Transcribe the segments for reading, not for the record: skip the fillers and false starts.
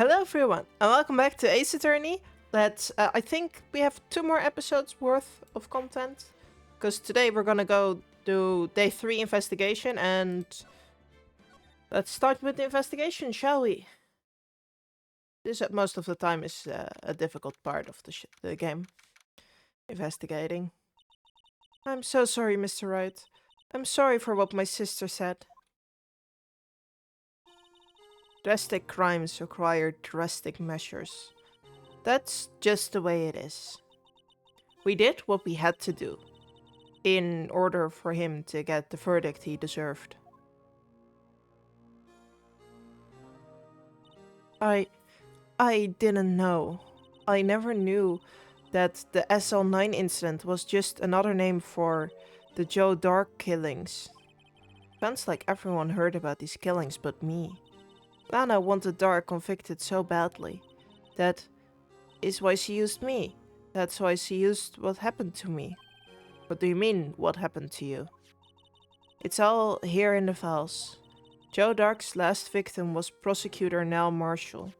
Hello everyone, and welcome back to Ace Attorney. I think we have 2 more episodes worth of content. Because today we're gonna go do day 3 investigation, and let's start with the investigation, shall we? This most of the time is a difficult part of the game. Investigating. I'm so sorry, Mr. Wright. I'm sorry for what my sister said. Drastic crimes require drastic measures. That's just the way it is. We did what we had to do, in order for him to get the verdict he deserved. I didn't know. I never knew that the SL9 incident was just another name for the Joe Dark killings. Sounds like everyone heard about these killings but me. Lana wanted Dark convicted so badly. That is why she used me. That's why she used what happened to me. What do you mean, what happened to you? It's all here in the files. Joe Dark's last victim was prosecutor Nell Marshall.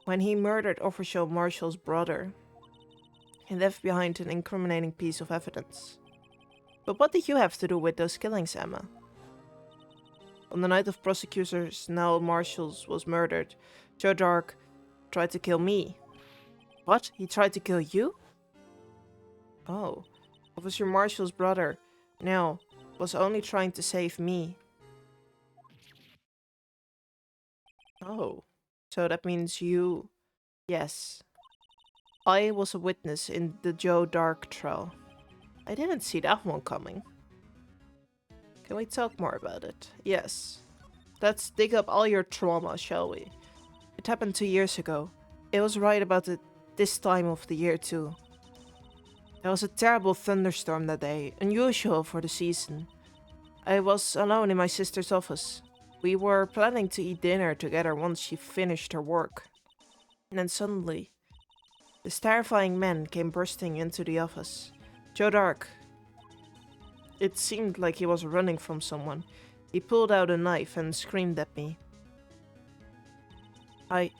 When he murdered Official Marshall's brother, he left behind an incriminating piece of evidence. But what did you have to do with those killings, Emma? On the night of prosecutor Nell Marshall's was murdered, Joe Dark tried to kill me. What? He tried to kill you? Oh. Officer Marshall's brother, Nell, was only trying to save me. Oh. So that means you... Yes. I was a witness in the Joe Dark trial. I didn't see that one coming. Can we talk more about it? Yes. Let's dig up all your trauma, shall we? It happened 2 years ago. It was right about this time of the year too. There was a terrible thunderstorm that day, unusual for the season. I was alone in my sister's office. We were planning to eat dinner together once she finished her work. And then suddenly, this terrifying man came bursting into the office. Joe Dark. It seemed like he was running from someone. He pulled out a knife and screamed at me. I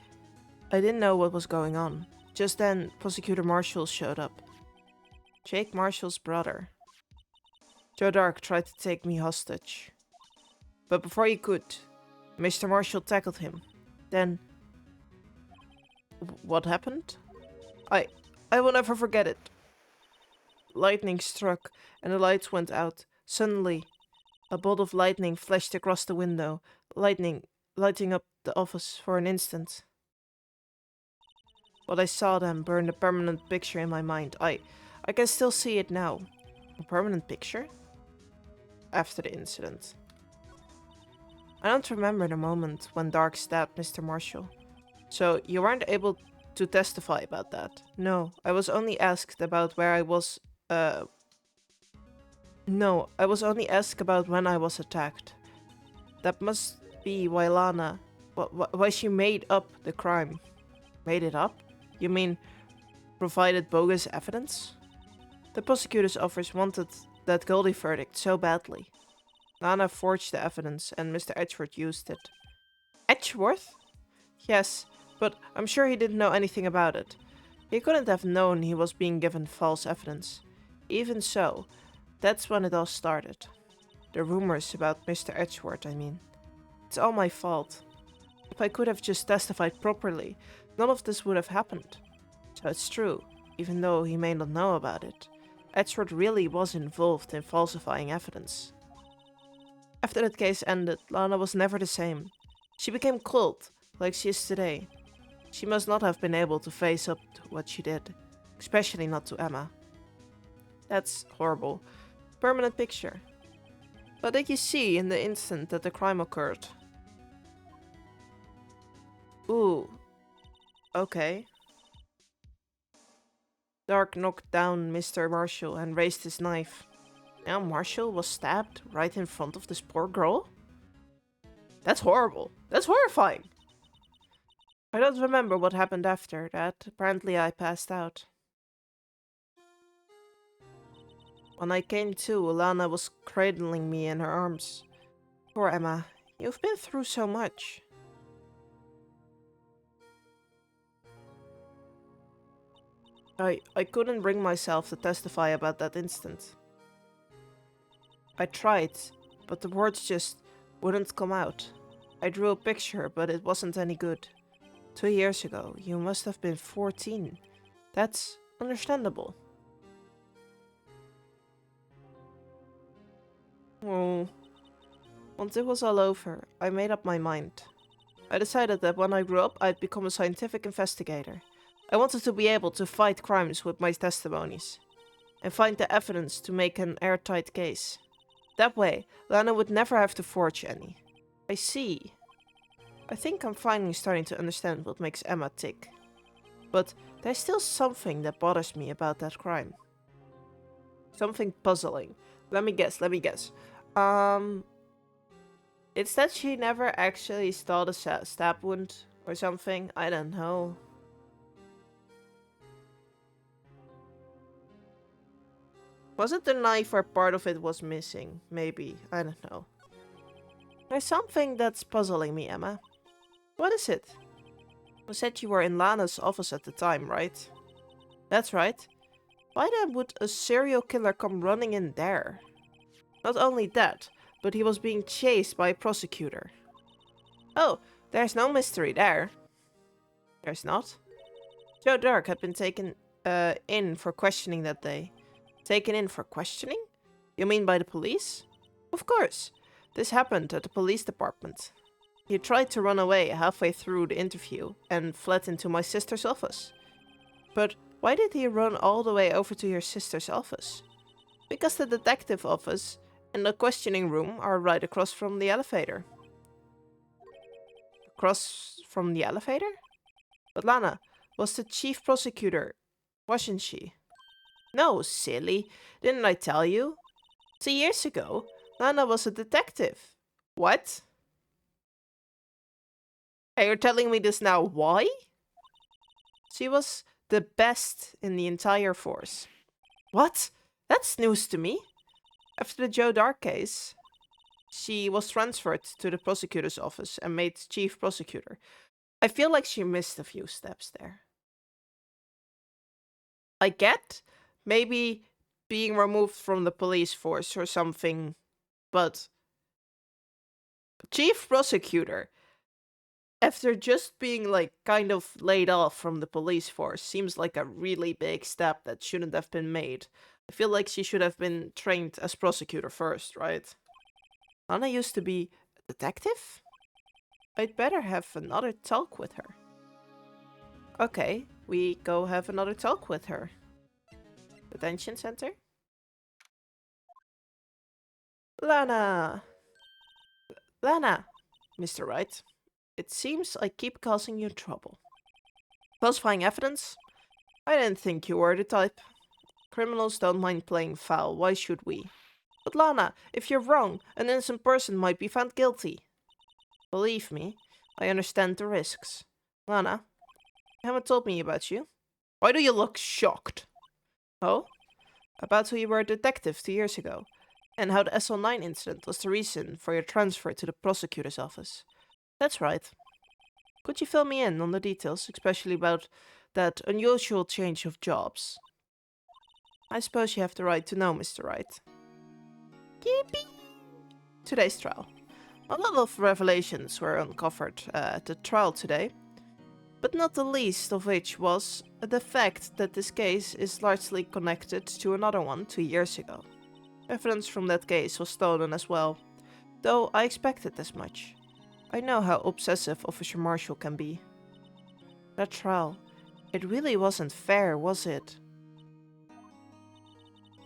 didn't know what was going on. Just then, Prosecutor Marshall showed up. Jake Marshall's brother. Joe Dark tried to take me hostage. But before he could, Mr. Marshall tackled him. Then... What happened? I will never forget it. Lightning struck, and the lights went out. Suddenly, a bolt of lightning flashed across the window, lighting up the office for an instant. What I saw then burned a permanent picture in my mind. I can still see it now. A permanent picture? After the incident. I don't remember the moment when Dark stabbed Mr. Marshall. So, you weren't able to testify about that? No, I was only asked about where I was... No, I was only asked about when I was attacked. That must be why Lana... Why she made up the crime. Made it up? You mean provided bogus evidence? The prosecutor's office wanted that Goldie verdict so badly. Lana forged the evidence and Mr. Edgeworth used it. Edgeworth? Yes, but I'm sure he didn't know anything about it. He couldn't have known he was being given false evidence. Even so, that's when it all started. The rumors about Mr. Edgeworth, I mean. It's all my fault. If I could have just testified properly, none of this would have happened. So it's true, even though he may not know about it. Edgeworth really was involved in falsifying evidence. After that case ended, Lana was never the same. She became cold, like she is today. She must not have been able to face up to what she did, especially not to Emma. That's horrible. Permanent picture. What did you see in the instant that the crime occurred? Ooh. Okay. Dark knocked down Mr. Marshall and raised his knife. Now Marshall was stabbed right in front of this poor girl? That's horrible. That's horrifying. I don't remember what happened after that. Apparently I passed out. When I came to, Lana was cradling me in her arms. Poor Emma, you've been through so much. I couldn't bring myself to testify about that incident. I tried, but the words just wouldn't come out. I drew a picture, but it wasn't any good. 2 years ago, you must have been 14. That's understandable. Oh. Once it was all over, I made up my mind. I decided that when I grew up, I'd become a scientific investigator. I wanted to be able to fight crimes with my testimonies, and find the evidence to make an airtight case. That way, Lana would never have to forge any. I see. I think I'm finally starting to understand what makes Emma tick. But there's still something that bothers me about that crime. Something puzzling. Let me guess. It's that she never actually saw the stab wound or something. I don't know. Was it the knife where part of it was missing? Maybe. I don't know. There's something that's puzzling me, Emma. What is it? You said you were in Lana's office at the time, right? That's right. Why then would a serial killer come running in there? Not only that, but he was being chased by a prosecutor. Oh, there's no mystery there. There's not. Joe Dirk had been taken in for questioning that day. Taken in for questioning? You mean by the police? Of course. This happened at the police department. He tried to run away halfway through the interview and fled into my sister's office. But why did he run all the way over to your sister's office? Because the detective office and the questioning room are right across from the elevator. Across from the elevator? But Lana was the chief prosecutor, wasn't she? No, silly. Didn't I tell you? 2 years ago, Lana was a detective. What? Hey, you're telling me this now. Why? She was the best in the entire force. What? That's news to me. After the Joe Dark case, she was transferred to the prosecutor's office and made chief prosecutor. I feel like she missed a few steps there. I get maybe being removed from the police force or something, but chief prosecutor, after just being like kind of laid off from the police force, seems like a really big step that shouldn't have been made. I feel like she should have been trained as prosecutor first, right? Anna used to be a detective? I'd better have another talk with her. Okay, we go have another talk with her. Detention center? Lana! Lana! Mr. Wright, it seems I keep causing you trouble. Falsifying evidence? I didn't think you were the type. Criminals don't mind playing foul, why should we? But Lana, if you're wrong, an innocent person might be found guilty. Believe me, I understand the risks. Lana, you haven't told me about you. Why do you look shocked? Oh? About who you were a detective 2 years ago, and how the SL9 incident was the reason for your transfer to the prosecutor's office. That's right. Could you fill me in on the details, especially about that unusual change of jobs? I suppose you have the right to know, Mr. Wright. Yippee! Today's trial. A lot of revelations were uncovered at the trial today, but not the least of which was the fact that this case is largely connected to another one 2 years ago. Evidence from that case was stolen as well, though I expected as much. I know how obsessive Officer Marshall can be. That trial, it really wasn't fair, was it?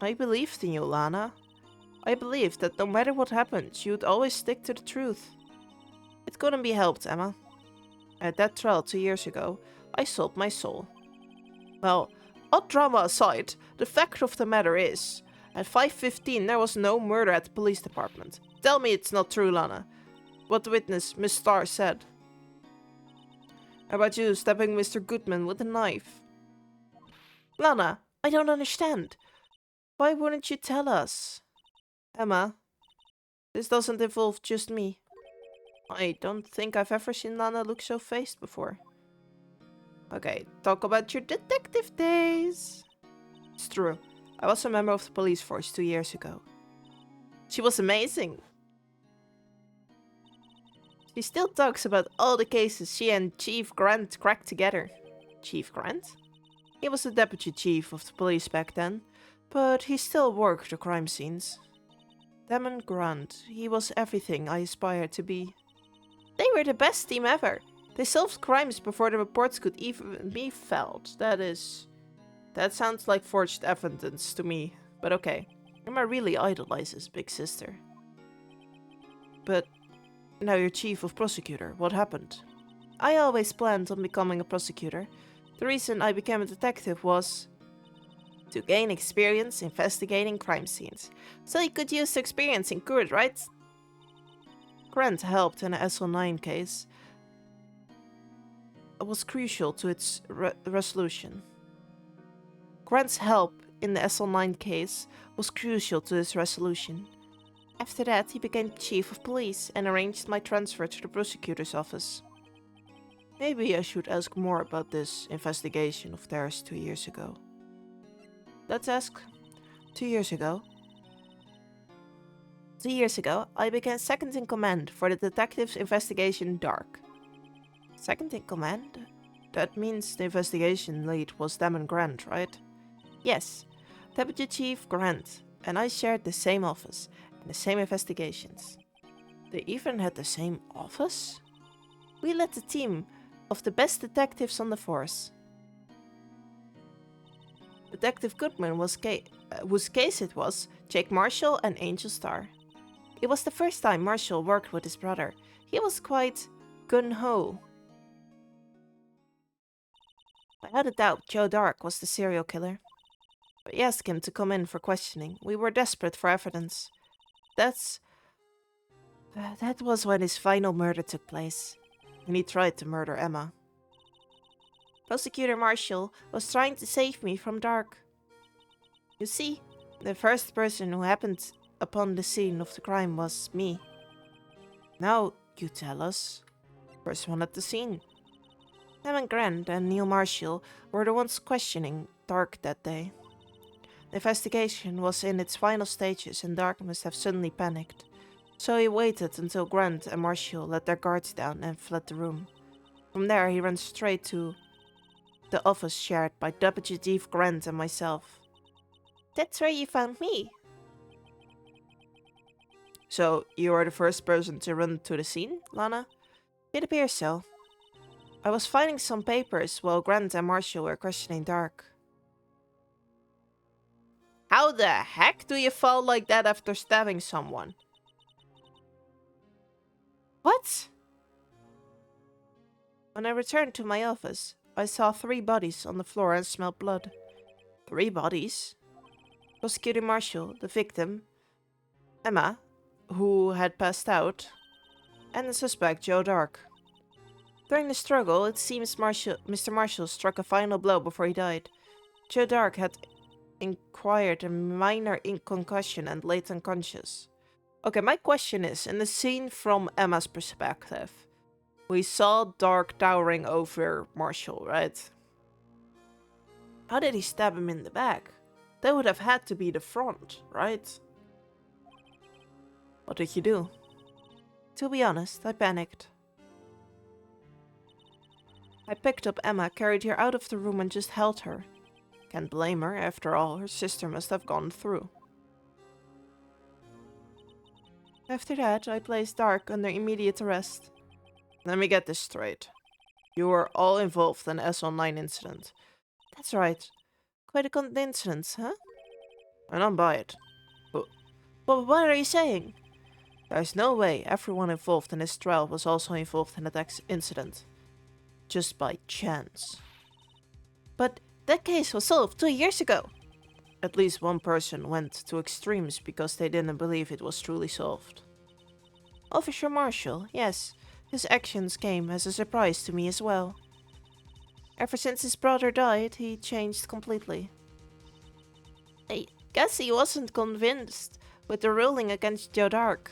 I believed in you, Lana. I believed that no matter what happened, you'd always stick to the truth. It couldn't be helped, Emma. At that trial 2 years ago, I sold my soul. Well, odd drama aside, the fact of the matter is, at 5:15 there was no murder at the police department. Tell me it's not true, Lana. What the witness, Miss Starr, said. How about you stabbing Mr. Goodman with a knife? Lana, I don't understand. Why wouldn't you tell us? Emma, this doesn't involve just me. I don't think I've ever seen Lana look so phased before. Okay, talk about your detective days. It's true. I was a member of the police force 2 years ago. She was amazing. She still talks about all the cases she and Chief Grant cracked together. Chief Grant? He was the deputy chief of the police back then, but he still worked the crime scenes. Damon Grant, he was everything I aspired to be. They were the best team ever. They solved crimes before the reports could even be filed. That sounds like forged evidence to me, but okay. Emma really idolizes Big Sister. But now you're chief of prosecutor. What happened? I always planned on becoming a prosecutor. The reason I became a detective was to gain experience investigating crime scenes. So you could use the experience in court, right? Grant helped in the SL9 case. It was crucial to its resolution. Grant's help in the SL9 case was crucial to its resolution. After that, he became chief of police and arranged my transfer to the prosecutor's office. Maybe I should ask more about this investigation of theirs 2 years ago. Let's ask. 2 years ago? 2 years ago, I became second in command for the detective's investigation Dark. Second in command? That means the investigation lead was Damon Grant, right? Yes, Deputy Chief Grant and I shared the same office and the same investigations. They even had the same office? We led the team of the best detectives on the force. Detective Goodman whose case it was, Jake Marshall and Angel Starr. It was the first time Marshall worked with his brother. He was quite gung-ho. Without a doubt, Joe Dark was the serial killer. But we asked him to come in for questioning. We were desperate for evidence. That was when his final murder took place. And he tried to murder Emma. Prosecutor Marshall was trying to save me from Dark. You see, the first person who happened upon the scene of the crime was me. Now, you tell us. First one at the scene. Damon Grant and Neil Marshall were the ones questioning Dark that day. The investigation was in its final stages and Dark must have suddenly panicked. So he waited until Grant and Marshall let their guards down and fled the room. From there he ran straight to the office shared by Deputy Chief Grant and myself. That's where you found me. So, you are the first person to run to the scene, Lana? It appears so. I was finding some papers while Grant and Marshall were questioning Dark. How the heck do you fall like that after stabbing someone? What? When I returned to my office, I saw 3 bodies on the floor and smelled blood. 3 bodies? Prosecutor Marshall, the victim, Emma, who had passed out, and the suspect, Joe Dark. During the struggle, it seems Mr. Marshall struck a final blow before he died. Joe Dark had acquired a minor concussion and laid unconscious. Okay, my question is, in the scene from Emma's perspective, we saw Dark towering over Marshall, right? How did he stab him in the back? That would have had to be the front, right? What did you do? To be honest, I panicked. I picked up Emma, carried her out of the room and just held her. Can't blame her, after all, her sister must have gone through. After that, I placed Dark under immediate arrest. Let me get this straight. You were all involved in the SL9 incident. That's right. Quite a coincidence, huh? And I'm by it. But what are you saying? There's no way everyone involved in this trial was also involved in that incident. Just by chance. But that case was solved 2 years ago. At least one person went to extremes because they didn't believe it was truly solved. Officer Marshall, yes, his actions came as a surprise to me as well. Ever since his brother died, he changed completely. I guess he wasn't convinced with the ruling against Joe Dark.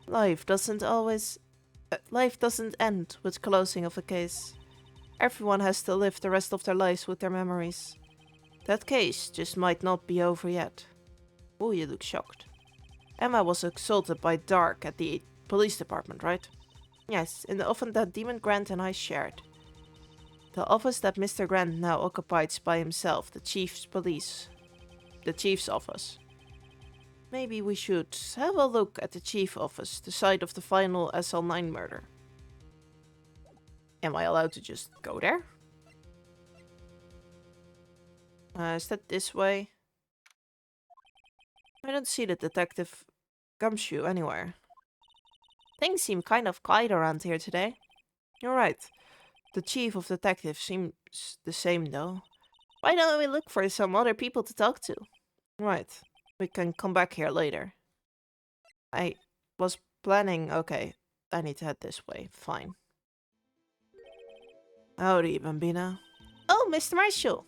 Life doesn't always Life doesn't end with closing of a case. Everyone has to live the rest of their lives with their memories. That case just might not be over yet. Oh, you look shocked. Emma was assaulted by Dark at the police department, right? Yes, in the office that Demon Grant and I shared. The office that Mr. Grant now occupies by himself, the chief's office. Maybe we should have a look at the chief office, the site of the final SL9 murder. Am I allowed to just go there? Is that this way? I don't see the detective gumshoe anywhere. Things seem kind of quiet around here today. You're right. The chief of detectives seems the same though. Why don't we look for some other people to talk to? Right. We can come back here later. I was planning... Okay, I need to head this way. Fine. Howdy, Bambina. Oh, Mr. Marshall.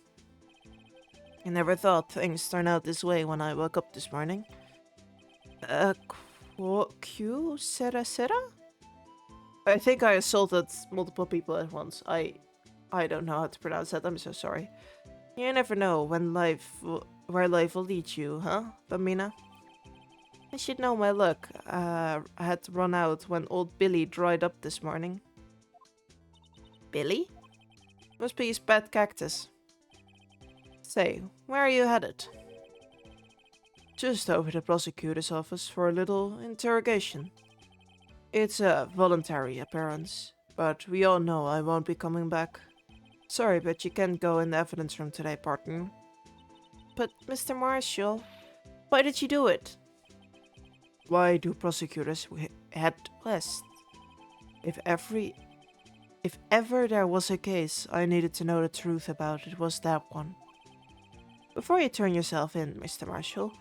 I never thought things turned out this way when I woke up this morning. Q? Sera? I think I assaulted multiple people at once. I don't know how to pronounce that. I'm so sorry. You never know where life will lead you, huh, Bambina? I should know my luck. I had to run out when old Billy dried up this morning. Billy? Must be his pet cactus. Say, where are you headed? Just over the prosecutor's office for a little interrogation. It's a voluntary appearance, but we all know I won't be coming back. Sorry, but you can't go in the evidence room today, partner. But, Mr. Marshall, why did you do it? Why do prosecutors head west? If ever there was a case I needed to know the truth about, it was that one. Before you turn yourself in, Mr. Marshall,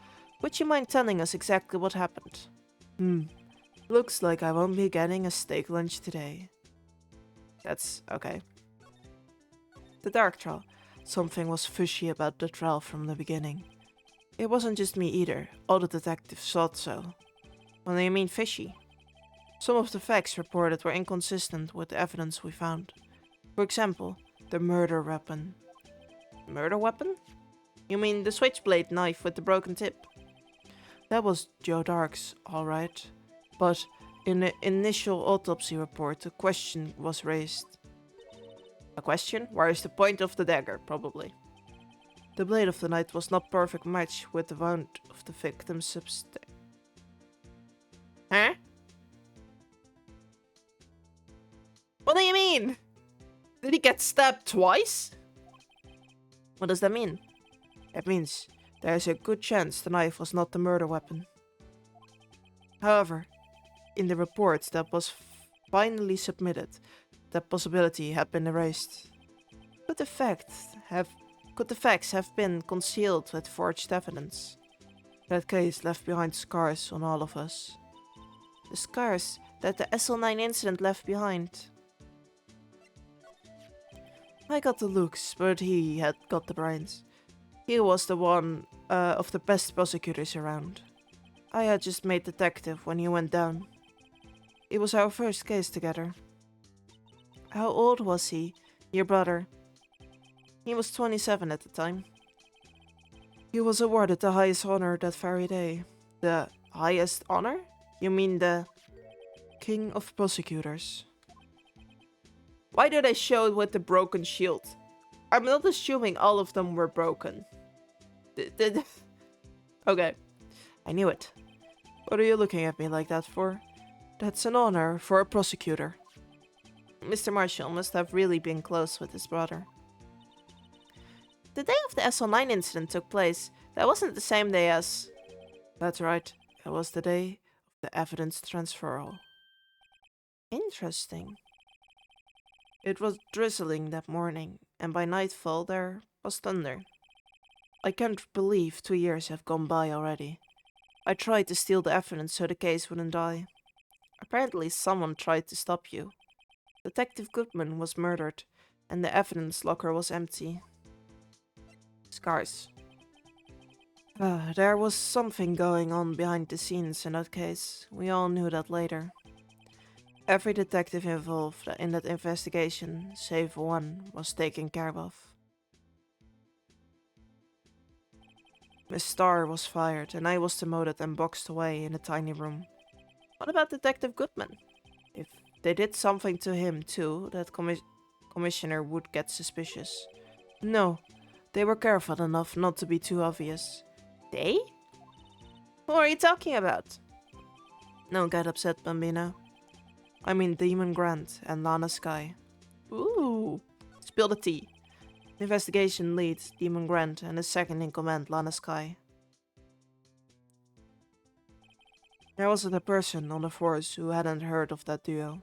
would you mind telling us exactly what happened? Looks like I won't be getting a steak lunch today. That's okay. The dark trial. Something was fishy about the trial from the beginning. It wasn't just me either. All the detectives thought so. What do you mean fishy? Some of the facts reported were inconsistent with the evidence we found. For example, the murder weapon. Murder weapon? You mean the switchblade knife with the broken tip? That was Joe Dark's, alright. But in the initial autopsy report, a question was raised. A question? Where is the point of the dagger, probably. The blade of the knife was not perfect match with the wound of the victim's substance. Huh? What do you mean? Did he get stabbed twice? What does that mean? It means there is a good chance the knife was not the murder weapon. However, in the report that was finally submitted, that possibility had been erased. Could the facts have been concealed with forged evidence? That case left behind scars on all of us. The scars that the SL9 incident left behind. I got the looks, but he had got the brains. He was the one of the best prosecutors around. I had just made detective when he went down. It was our first case together. How old was he, your brother? He was 27 at the time. He was awarded the highest honor that very day. The highest honor? You mean the King of Prosecutors? Why did I show it with the broken shield? I'm not assuming all of them were broken. Okay, I knew it. What are you looking at me like that for? That's an honor for a prosecutor. Mr. Marshall must have really been close with his brother. The day of the SL9 incident took place. That wasn't the same day as... That's right. It was the day of the evidence transferal. Interesting. It was drizzling that morning, and by nightfall there was thunder. I can't believe 2 years have gone by already. I tried to steal the evidence so the case wouldn't die. Apparently someone tried to stop you. Detective Goodman was murdered, and the evidence locker was empty. Scars. There was something going on behind the scenes in that case. We all knew that later. Every detective involved in that investigation, save one, was taken care of. Miss Starr was fired, and I was demoted and boxed away in a tiny room. What about Detective Goodman? If they did something to him too, that commissioner would get suspicious. No, they were careful enough not to be too obvious. They? Who are you talking about? Don't get upset, Bambina. I mean Demon Grant and Lana Sky. Ooh, spill the tea. Investigation lead, Demon Grant, and his second in command, Lana Sky. There wasn't a person on the force who hadn't heard of that duo.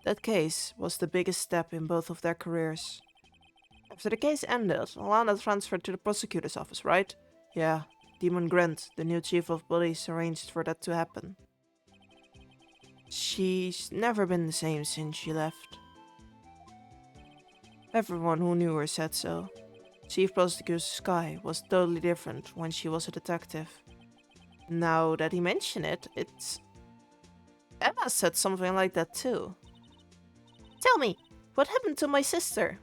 That case was the biggest step in both of their careers. After the case ended, Lana transferred to the prosecutor's office, right? Yeah, Demon Grant, the new chief of police, arranged for that to happen. She's never been the same since she left. Everyone who knew her said so. Chief Prosecutor Sky was totally different when she was a detective. Now that he mentioned it, it's... Emma said something like that too. Tell me, what happened to my sister?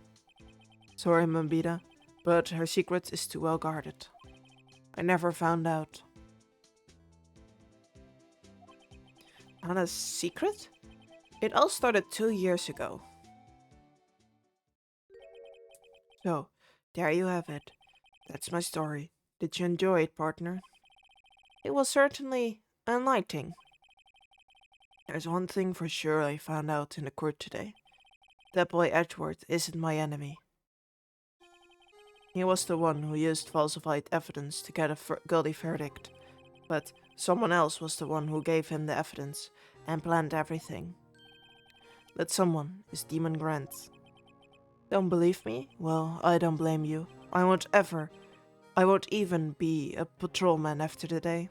Sorry, Mambita, but her secret is too well guarded. I never found out. Anna's secret? It all started 2 years ago. So, there you have it. That's my story. Did you enjoy it, partner? It was certainly enlightening. There's one thing for sure I found out in the court today. That boy Edward isn't my enemy. He was the one who used falsified evidence to get a guilty verdict, but someone else was the one who gave him the evidence and planned everything. That someone is Demon Grant. Don't believe me? Well, I don't blame you. I won't even be a patrolman after today.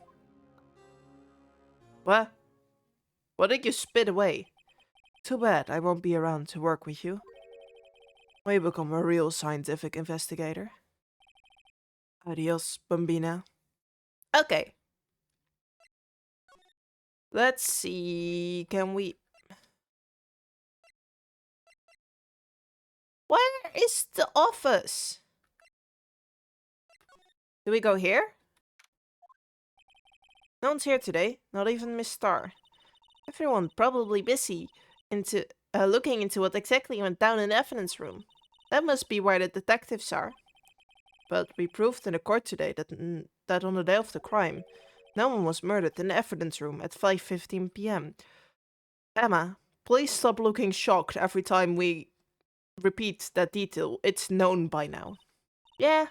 What? What did you spit away? Too bad I won't be around to work with you. Will you become a real scientific investigator? Adios, Bambina. Okay. Let's see, can we... Where is the office? Do we go here? No one's here today, not even Miss Starr. Everyone probably busy looking into what exactly went down in the evidence room. That must be where the detectives are. But we proved in the court today that on the day of the crime, no one was murdered in the evidence room at 5:15 p.m. Emma, please stop looking shocked every time we repeat that detail. It's known by now. Yeah,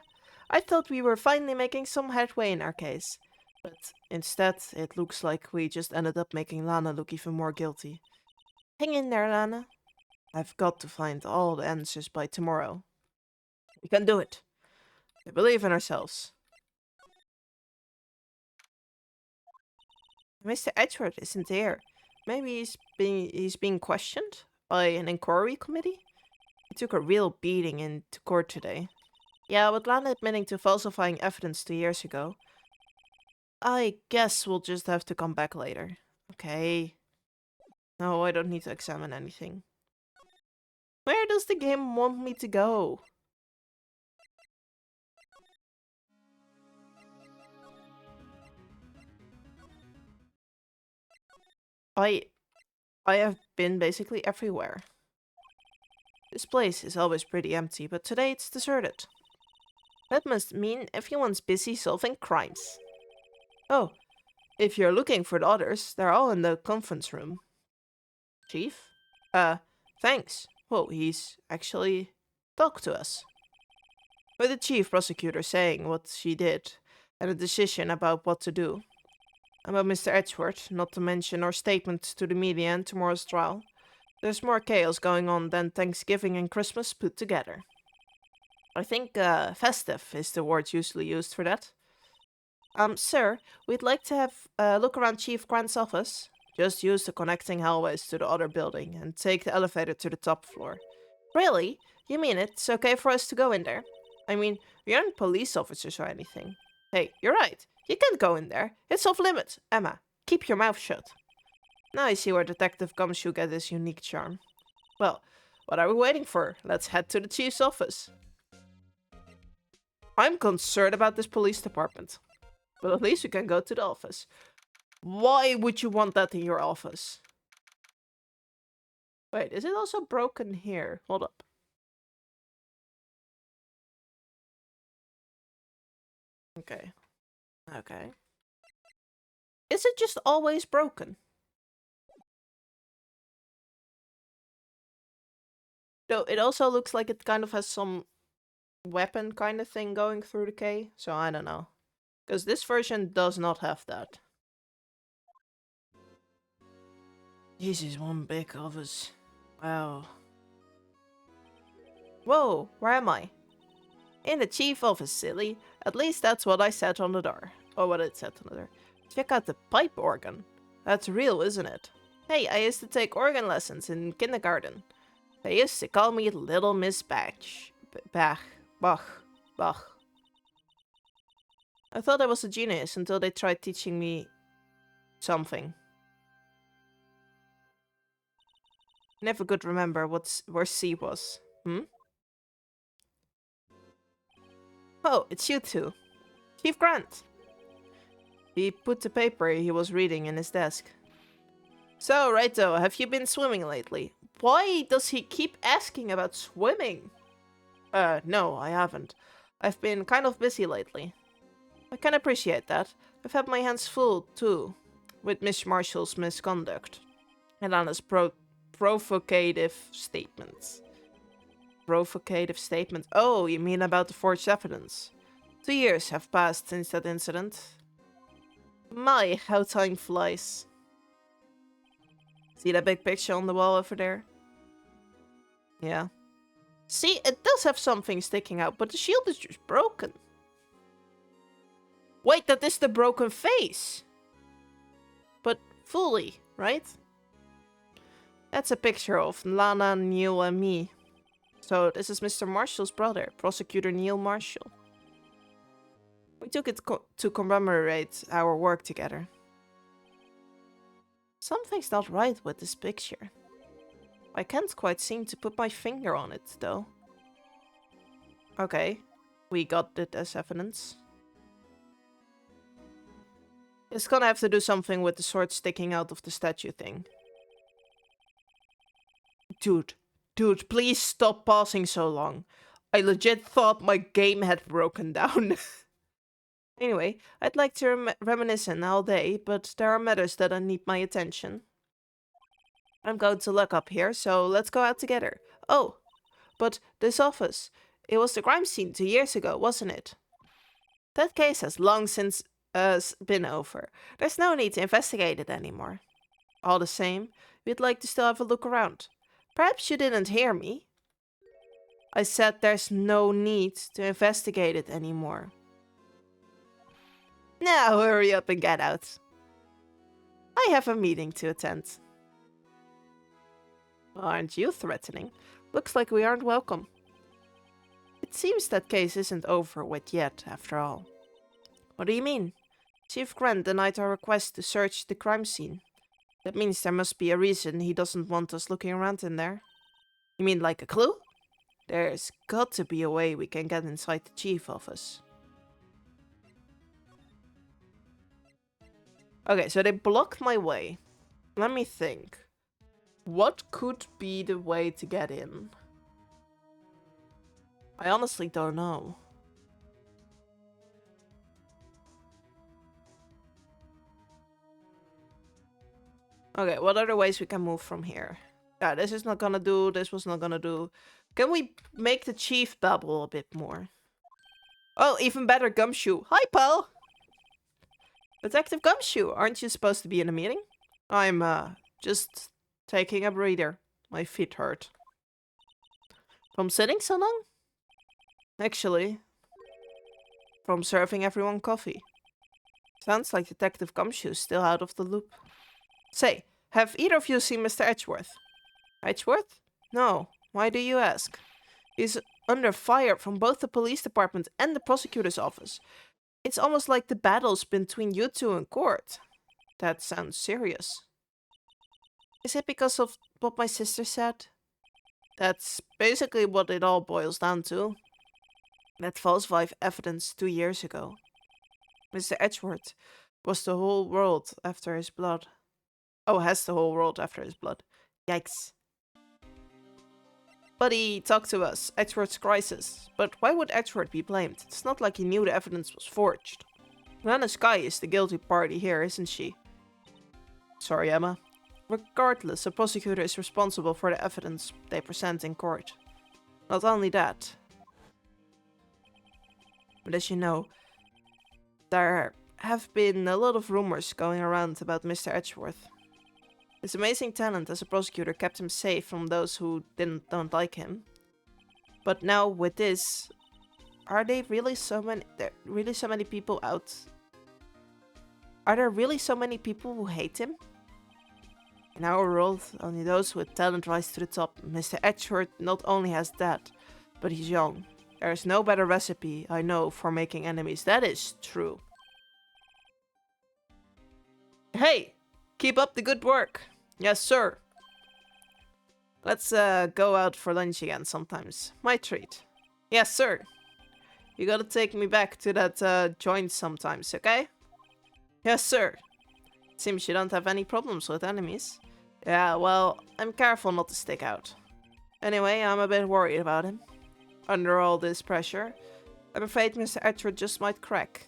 I thought we were finally making some headway in our case. But instead, it looks like we just ended up making Lana look even more guilty. Hang in there, Lana. I've got to find all the answers by tomorrow. We can do it. We believe in ourselves. Mr. Edward isn't here. Maybe he's being questioned by an inquiry committee? He took a real beating into court today. Yeah, with Lana admitting to falsifying evidence 2 years ago. I guess we'll just have to come back later. Okay. No, I don't need to examine anything. Where does the game want me to go? I have been basically everywhere. This place is always pretty empty, but today it's deserted. That must mean everyone's busy solving crimes. Oh, if you're looking for the others, they're all in the conference room. Chief? Thanks. Well, he's actually talked to us. With the chief prosecutor saying what she did, and a decision about what to do. About Mr. Edgeworth, not to mention our statement to the media and tomorrow's trial. There's more chaos going on than Thanksgiving and Christmas put together. I think festive is the word usually used for that. Sir, we'd like to have a look around Chief Grant's office. Just use the connecting hallways to the other building and take the elevator to the top floor. Really? You mean it's okay for us to go in there? I mean, we aren't police officers or anything. Hey, you're right. You can't go in there. It's off limits. Emma, keep your mouth shut. Now I see where Detective Gumshoe gets his unique charm. Well, what are we waiting for? Let's head to the chief's office. I'm concerned about this police department. But at least we can go to the office. Why would you want that in your office? Wait, is it also broken here? Hold up. Okay. Okay. Is it just always broken? Though it also looks like it kind of has some weapon kind of thing going through the K, so I don't know. Because this version does not have that. This is one big office. Wow. Whoa, where am I? In the chief office, silly. At least that's what I said on the door. Or what it said on the door. Check out the pipe organ. That's real, isn't it? Hey, I used to take organ lessons in kindergarten. They used to call me Little Miss Batch. Bach. I thought I was a genius until they tried teaching me something. Never could remember where C was. Oh, it's you two. Chief Grant. He put the paper he was reading in his desk. So, Righto, have you been swimming lately? Why does he keep asking about swimming? No, I haven't. I've been kind of busy lately. I can appreciate that. I've had my hands full, too, with Miss Marshall's misconduct. And Anna's provocative statements. Provocative statement? Oh, you mean about the forged evidence? 2 years have passed since that incident. My, how time flies. See that big picture on the wall over there? Yeah. See, it does have something sticking out, but the shield is just broken. Wait, that is the broken face! But fully, right? That's a picture of Lana, Neil, and me. So this is Mr. Marshall's brother, Prosecutor Neil Marshall. We took it to commemorate our work together. Something's not right with this picture. I can't quite seem to put my finger on it, though. Okay, we got it as evidence. It's gonna have to do something with the sword sticking out of the statue thing. Dude, please stop pausing so long. I legit thought my game had broken down. Anyway, I'd like to reminisce all day, but there are matters that need my attention. I'm going to look up here, so let's go out together. Oh, but this office. It was the crime scene 2 years ago, wasn't it? That case has long since been over. There's no need to investigate it anymore. All the same, we'd like to still have a look around. Perhaps you didn't hear me. I said there's no need to investigate it anymore. Now hurry up and get out. I have a meeting to attend. Aren't you threatening? Looks like we aren't welcome. It seems that case isn't over with yet, after all. What do you mean? Chief Grant denied our request to search the crime scene. That means there must be a reason he doesn't want us looking around in there. You mean like a clue? There's got to be a way we can get inside the chief office. Okay, so they blocked my way. Let me think. What could be the way to get in? I honestly don't know. Okay, what other ways we can move from here? Yeah, this is not gonna do, this was not gonna do. Can we make the chief babble a bit more? Oh, even better, Gumshoe. Hi, pal! Detective Gumshoe, aren't you supposed to be in a meeting? I'm, just taking a breather. My feet hurt. From sitting so long? Actually, from serving everyone coffee. Sounds like Detective Gumshoe's still out of the loop. Say, have either of you seen Mr. Edgeworth? Edgeworth? No. Why do you ask? He's under fire from both the police department and the prosecutor's office. It's almost like the battle's between you two in court. That sounds serious. Is it because of what my sister said? That's basically what it all boils down to. That falsified evidence 2 years ago. Mr. Edgeworth was the whole world after his blood. Oh, has the whole world after his blood. Yikes. But he talked to us, Edgeworth's crisis. But why would Edgeworth be blamed? It's not like he knew the evidence was forged. Lana Sky is the guilty party here, isn't she? Sorry, Emma. Regardless, the prosecutor is responsible for the evidence they present in court. Not only that, but as you know, there have been a lot of rumors going around about Mr. Edgeworth. His amazing talent as a prosecutor kept him safe from those who don't like him. But now with this, are there really so many people out? Are there really so many people who hate him? In our world, only those with talent rise to the top. Mr. Edgeworth not only has that, but he's young. There is no better recipe I know for making enemies. That is true. Hey! Keep up the good work. Yes, sir. Let's go out for lunch again sometimes. My treat. Yes, sir. You gotta take me back to that joint sometimes, okay? Yes, sir. Seems you don't have any problems with enemies. Yeah, well, I'm careful not to stick out. Anyway, I'm a bit worried about him. Under all this pressure, I'm afraid Mr. Edgeworth just might crack.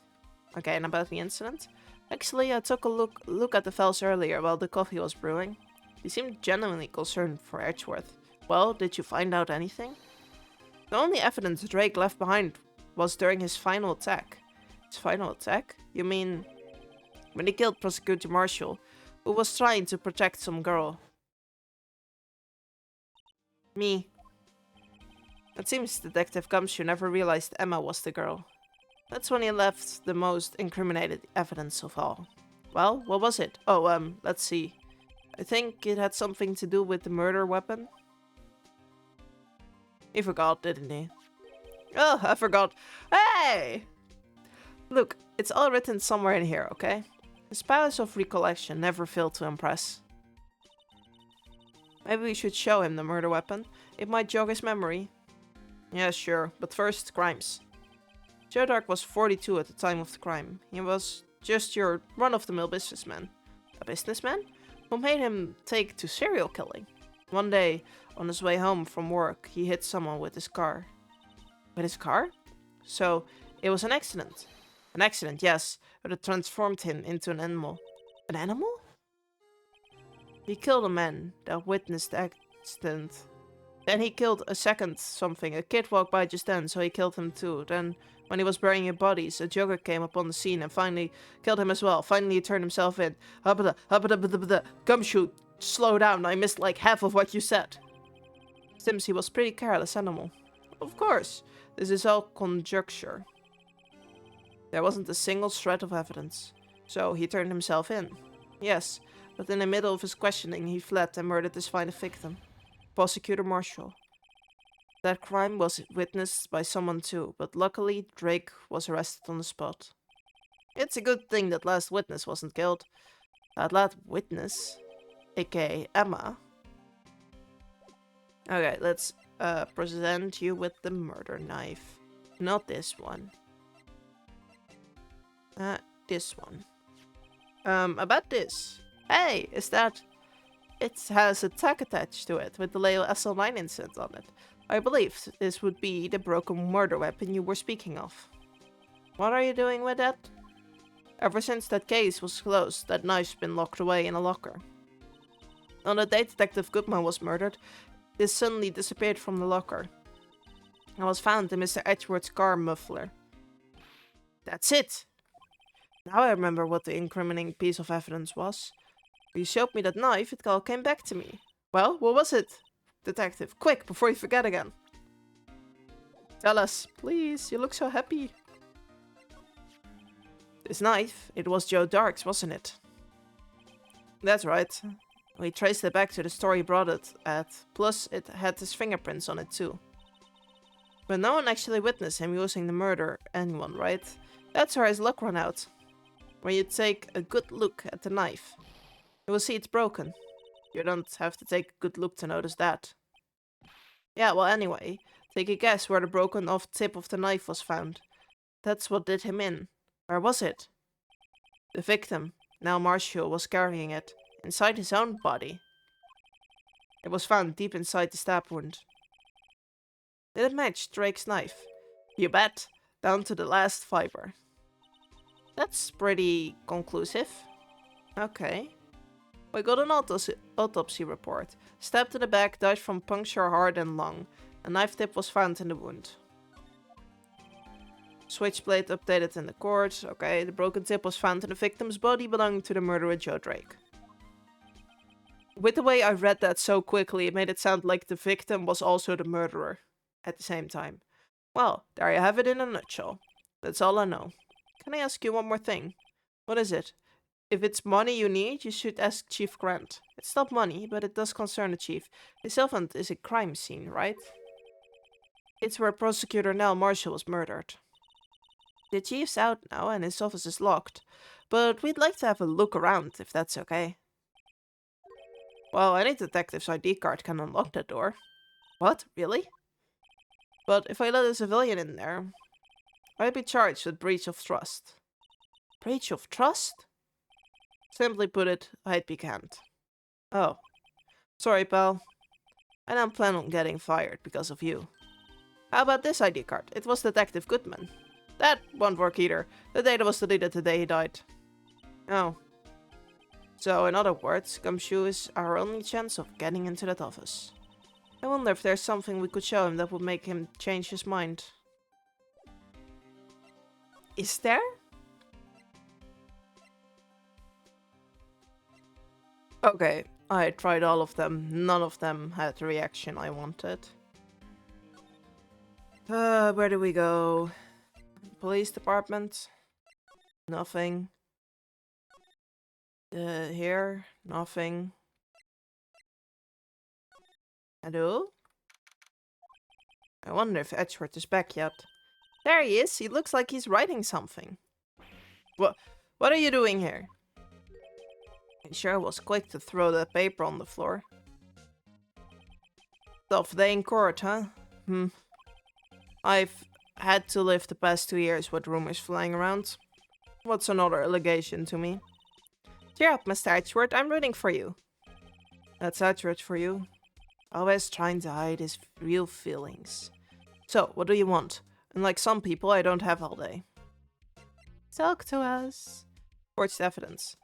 Okay, and about the incident? Actually, I took a look at the files earlier while the coffee was brewing. He seemed genuinely concerned for Edgeworth. Well, did you find out anything? The only evidence Drake left behind was during his final attack. His final attack? You mean when he killed Prosecutor Marshall, who was trying to protect some girl? Me. It seems Detective Gumshoe never realized Emma was the girl. That's when he left the most incriminated evidence of all. Well, what was it? Oh, let's see. I think it had something to do with the murder weapon. He forgot, didn't he? Oh, I forgot. Hey! Look, it's all written somewhere in here, okay? His powers of recollection never failed to impress. Maybe we should show him the murder weapon. It might jog his memory. Yeah, sure, but first, crimes. Joe Dark was 42 at the time of the crime. He was just your run-of-the-mill businessman. A businessman? Who made him take to serial killing? One day, on his way home from work, he hit someone with his car. With his car? So, it was an accident. An accident, yes, but it transformed him into an animal. An animal? He killed a man that witnessed the accident. Then he killed a second something. A kid walked by just then, so he killed him too. Then, when he was burying your bodies, a jogger came upon the scene and finally killed him as well. Finally, he turned himself in. Gumshoe, slow down. I missed like half of what you said. Seems he was pretty careless animal. Of course, this is all conjecture. There wasn't a single shred of evidence. So, he turned himself in. Yes, but in the middle of his questioning, he fled and murdered his final victim. Prosecutor Marshall. That crime was witnessed by someone too, but luckily Drake was arrested on the spot. It's a good thing that last witness wasn't killed. That last witness, aka Emma. Okay, let's present you with the murder knife. Not this one. This one. About this. Hey, is that... It has a tag attached to it with the label SL9 incident on it. I believe this would be the broken murder weapon you were speaking of. What are you doing with that? Ever since that case was closed, that knife's been locked away in a locker. On the day Detective Goodman was murdered, this suddenly disappeared from the locker. It was found in Mr. Edgeworth's car muffler. That's it! Now I remember what the incriminating piece of evidence was. When you showed me that knife, it all came back to me. Well, what was it? Detective, quick, before you forget again. Tell us, please, you look so happy. This knife, it was Joe Dark's, wasn't it? That's right. We traced it back to the store he brought it at, plus it had his fingerprints on it too. But no one actually witnessed him using the murder anyone, right? That's where his luck ran out. When you take a good look at the knife, you will see it's broken. You don't have to take a good look to notice that. Yeah, well anyway, take a guess where the broken off tip of the knife was found. That's what did him in. Where was it? The victim, Nell Marshall, was carrying it, inside his own body. It was found deep inside the stab wound. Did it match Drake's knife? You bet, down to the last fiber. That's pretty conclusive. Okay. We got an autopsy report. Stabbed in the back, died from puncture heart and lung. A knife tip was found in the wound. Switchblade updated in the court. Okay, the broken tip was found in the victim's body belonging to the murderer Joe Drake. With the way I read that so quickly, it made it sound like the victim was also the murderer at the same time. Well, there you have it in a nutshell. That's all I know. Can I ask you one more thing? What is it? If it's money you need, you should ask Chief Grant. It's not money, but it does concern the chief. This elephant is a crime scene, right? It's where Prosecutor Nell Marshall was murdered. The chief's out now and his office is locked, but we'd like to have a look around, if that's okay. Well, any detective's ID card can unlock that door. What? Really? But if I let a civilian in there, I'd be charged with breach of trust. Breach of trust? Simply put it, I'd be canned. Oh. Sorry, pal. I don't plan on getting fired because of you. How about this ID card? It was Detective Goodman. That won't work either. The data was deleted the day he died. Oh. So, in other words, Gumshoe is our only chance of getting into that office. I wonder if there's something we could show him that would make him change his mind. Is there? Okay, I tried all of them. None of them had the reaction I wanted. Where do we go? Police department? Nothing. Here? Nothing. Hello? I wonder if Edgeworth is back yet. There he is. He looks like he's writing something. What are you doing here? He sure was quick to throw that paper on the floor. Tough day in court, huh? I've had to live the past 2 years with rumors flying around. What's another allegation to me? Cheer up, Mr. Edgeworth. I'm rooting for you. That's Edgeworth for you. Always trying to hide his real feelings. So, what do you want? Unlike some people, I don't have all day. Talk to us. Forged evidence.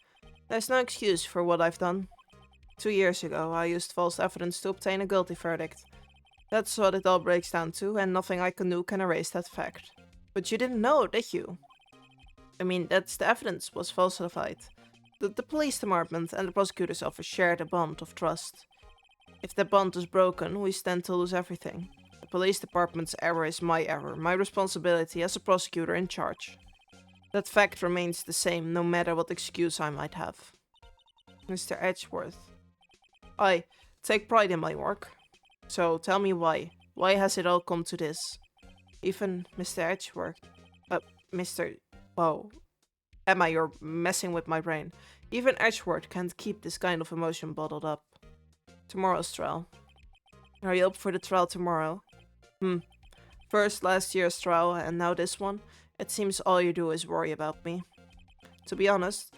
There's no excuse for what I've done. 2 years ago, I used false evidence to obtain a guilty verdict. That's what it all breaks down to, and nothing I can do can erase that fact. But you didn't know, did you? I mean, that's the evidence was falsified. The police department and the prosecutor's office shared a bond of trust. If the bond is broken, we stand to lose everything. The police department's error is my error, my responsibility as a prosecutor in charge. That fact remains the same, no matter what excuse I might have. Mr. Edgeworth. I take pride in my work. So tell me why. Why has it all come to this? Even Mr. Edgeworth. Mr. Whoa. Emma, you're messing with my brain. Even Edgeworth can't keep this kind of emotion bottled up. Tomorrow's trial. Are you up for the trial tomorrow? First last year's trial and now this one? It seems all you do is worry about me. To be honest,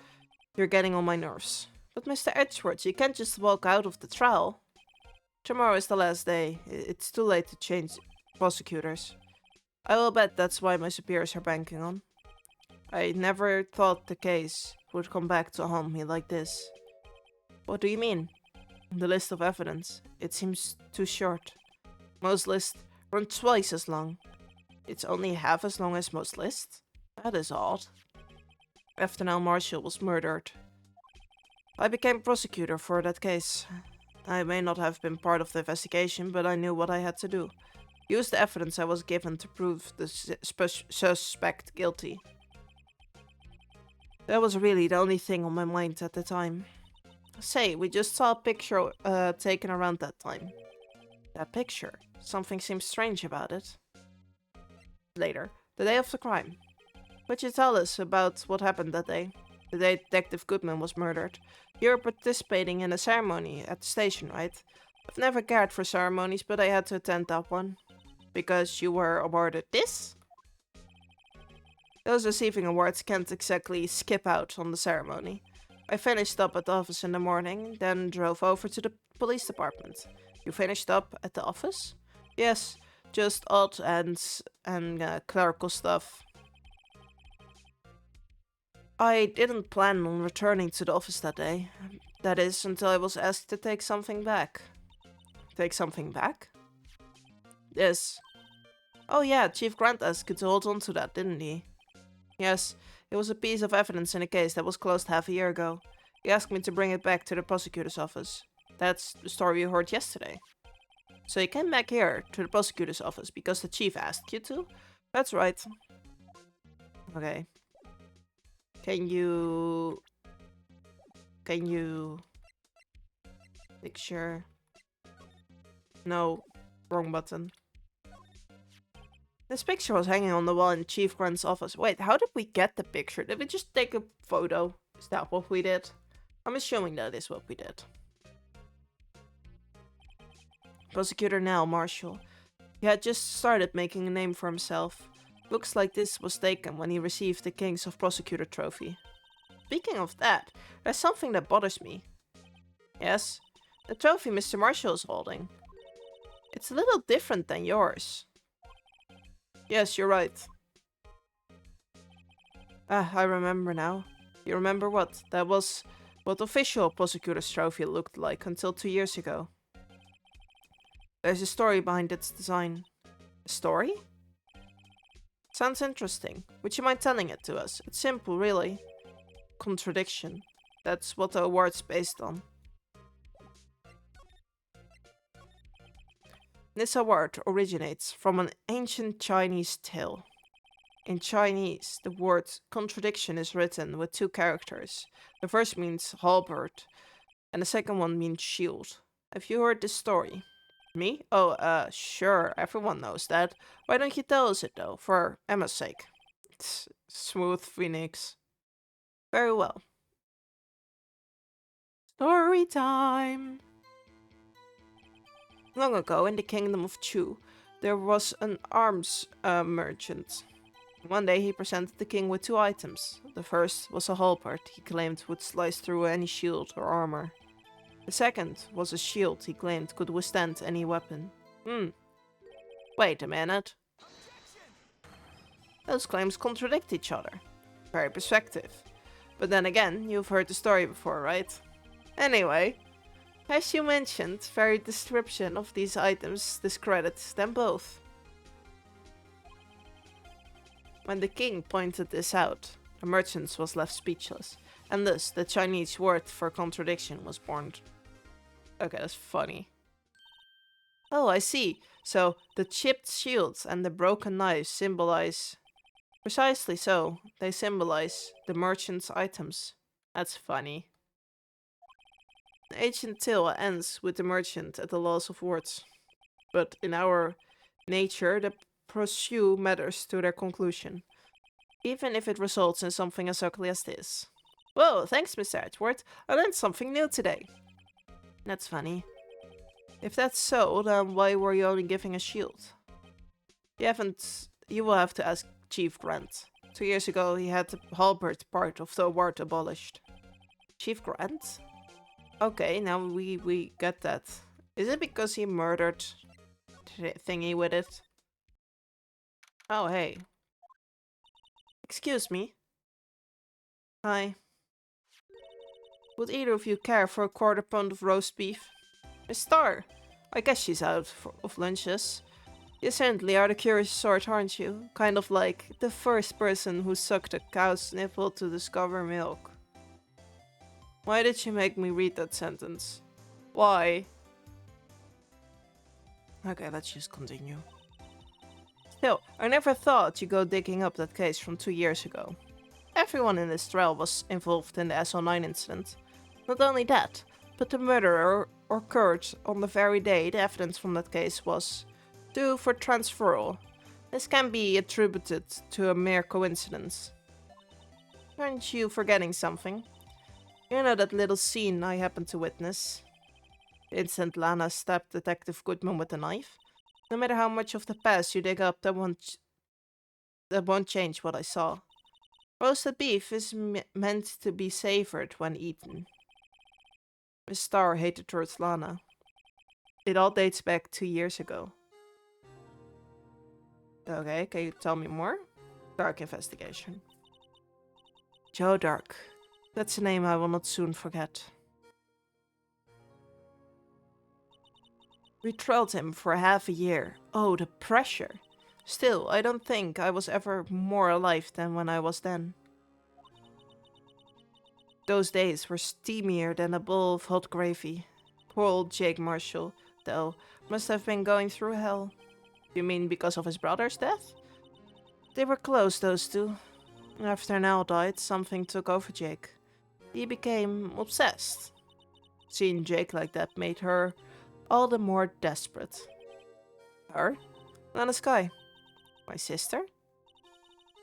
you're getting on my nerves. But Mr. Edgeworth, you can't just walk out of the trial. Tomorrow is the last day. It's too late to change prosecutors. I will bet that's why my superiors are banking on. I never thought the case would come back to haunt me like this. What do you mean? The list of evidence. It seems too short. Most lists run twice as long. It's only half as long as most lists? That is odd. After Nell Marshall was murdered, I became prosecutor for that case. I may not have been part of the investigation, but I knew what I had to do. Use the evidence I was given to prove the suspect guilty. That was really the only thing on my mind at the time. Say, we just saw a picture taken around that time. That picture? Something seems strange about it. Later, the day of the crime. Would you tell us about what happened that day? the day Detective Goodman was murdered. You were participating in a ceremony at the station, right? I've never cared for ceremonies, but I had to attend that one. Because you were awarded this? Those receiving awards can't exactly skip out on the ceremony. I finished up at the office in the morning, then drove over to the police department. You finished up at the office? Yes, just odd and clerical stuff. I didn't plan on returning to the office that day. That is, until I was asked to take something back. Take something back? Yes. Oh yeah, Chief Grant asked you to hold on to that, didn't he? Yes, it was a piece of evidence in a case that was closed half a year ago. He asked me to bring it back to the prosecutor's office. That's the story you heard yesterday. So you came back here, to the prosecutor's office, because the chief asked you to? That's right. Okay. Can you... Picture... No, wrong button. This picture was hanging on the wall in Chief Grant's office. Wait, how did we get the picture? Did we just take a photo? Is that what we did? I'm assuming that is what we did. Prosecutor Nell Marshall. He had just started making a name for himself. Looks like this was taken when he received the Kings of Prosecutor trophy. Speaking of that, there's something that bothers me. Yes? The trophy Mr. Marshall is holding. It's a little different than yours. Yes, you're right. Ah, I remember now. You remember what? That was what official prosecutor's trophy looked like until 2 years ago. There's a story behind its design. A story? Sounds interesting. Would you mind telling it to us? It's simple, really. Contradiction. That's what the award's based on. This award originates from an ancient Chinese tale. In Chinese, the word contradiction is written with 2 characters. The first means halberd, and the second one means shield. Have you heard this story? Me? Oh, sure, everyone knows that. Why don't you tell us it though, for Emma's sake? Smooth Phoenix. Very well. Story time! Long ago, in the kingdom of Chu, there was an arms merchant. One day he presented the king with 2 items. The first was a halberd he claimed would slice through any shield or armor. The second was a shield he claimed could withstand any weapon. Wait a minute. Those claims contradict each other. Very perspective. But then again, you've heard the story before, right? Anyway, as you mentioned, very description of these items discredits them both. When the king pointed this out, the merchant was left speechless, and thus the Chinese word for contradiction was born. Okay, that's funny. Oh, I see. So, the chipped shields and the broken knives symbolize... Precisely so, they symbolize the merchant's items. That's funny. The ancient tale ends with the merchant at the loss of words. But in our nature, the pursue matters to their conclusion, even if it results in something as ugly as this. Whoa, thanks, Mr. Edgeworth. I learned something new today. That's funny. If that's so, then why were you only giving a shield? You will have to ask Chief Grant. 2 years ago, he had the halberd part of the award abolished. Chief Grant? Okay, now we get that. Is it because he murdered thingy with it? Oh, hey. Excuse me. Hi. Would either of you care for a quarter pound of roast beef? Miss Star, I guess she's out of lunches. You certainly are the curious sort, aren't you? Kind of like the first person who sucked a cow's nipple to discover milk. Why did you make me read that sentence? Why? Okay, let's just continue. Still, I never thought you'd go digging up that case from 2 years ago. Everyone in this trial was involved in the SO9 incident. Not only that, but the murderer occurred on the very day the evidence from that case was due for transferal. This can be attributed to a mere coincidence. Aren't you forgetting something? You know that little scene I happened to witness? The instant Lana stabbed Detective Goodman with a knife? No matter how much of the past you dig up, that won't change what I saw. Roasted beef is meant to be savored when eaten. Miss Starr hated towards Lana. It all dates back 2 years ago. Okay, can you tell me more? Dark investigation. Joe Dark. That's a name I will not soon forget. We trailed him for half a year. Oh, the pressure. Still, I don't think I was ever more alive than when I was then. Those days were steamier than a bowl of hot gravy. Poor old Jake Marshall, though, must have been going through hell. You mean because of his brother's death? They were close, those two. After Nell died, something took over Jake. He became obsessed. Seeing Jake like that made her all the more desperate. Her? Lana Sky. My sister?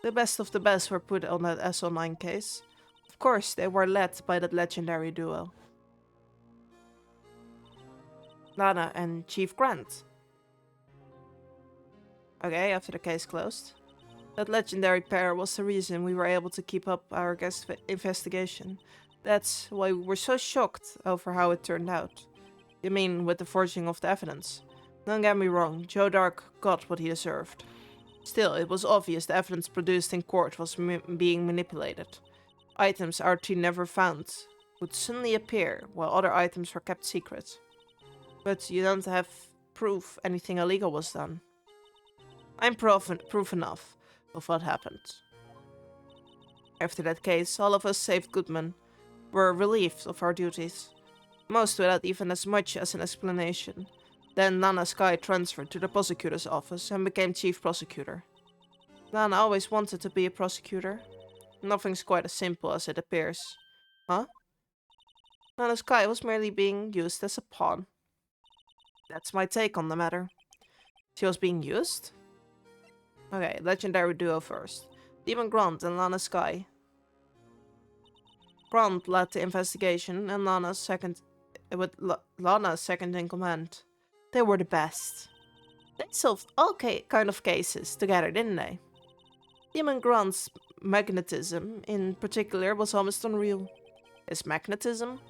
The best of the best were put on that SO9 case. Of course, they were led by that legendary duo. Lana and Chief Grant. Okay, after the case closed. That legendary pair was the reason we were able to keep up our investigation. That's why we were so shocked over how it turned out. You mean with the forging of the evidence? Don't get me wrong, Joe Dark got what he deserved. Still, it was obvious the evidence produced in court was being manipulated. Items our team never found would suddenly appear, while other items were kept secret. But you don't have proof anything illegal was done. I'm proof enough of what happened. After that case, all of us save Goodman were relieved of our duties. Most without even as much as an explanation. Then Lana Sky transferred to the prosecutor's office and became chief prosecutor. Lana always wanted to be a prosecutor. Nothing's quite as simple as it appears. Huh? Lana Sky was merely being used as a pawn. That's my take on the matter. She was being used? Okay, legendary duo first. Demon Grant and Lana Sky. Grant led the investigation and Lana second in command. They were the best. They solved all kind of cases together, didn't they? Demon Grant's magnetism, in particular, was almost unreal. His magnetism?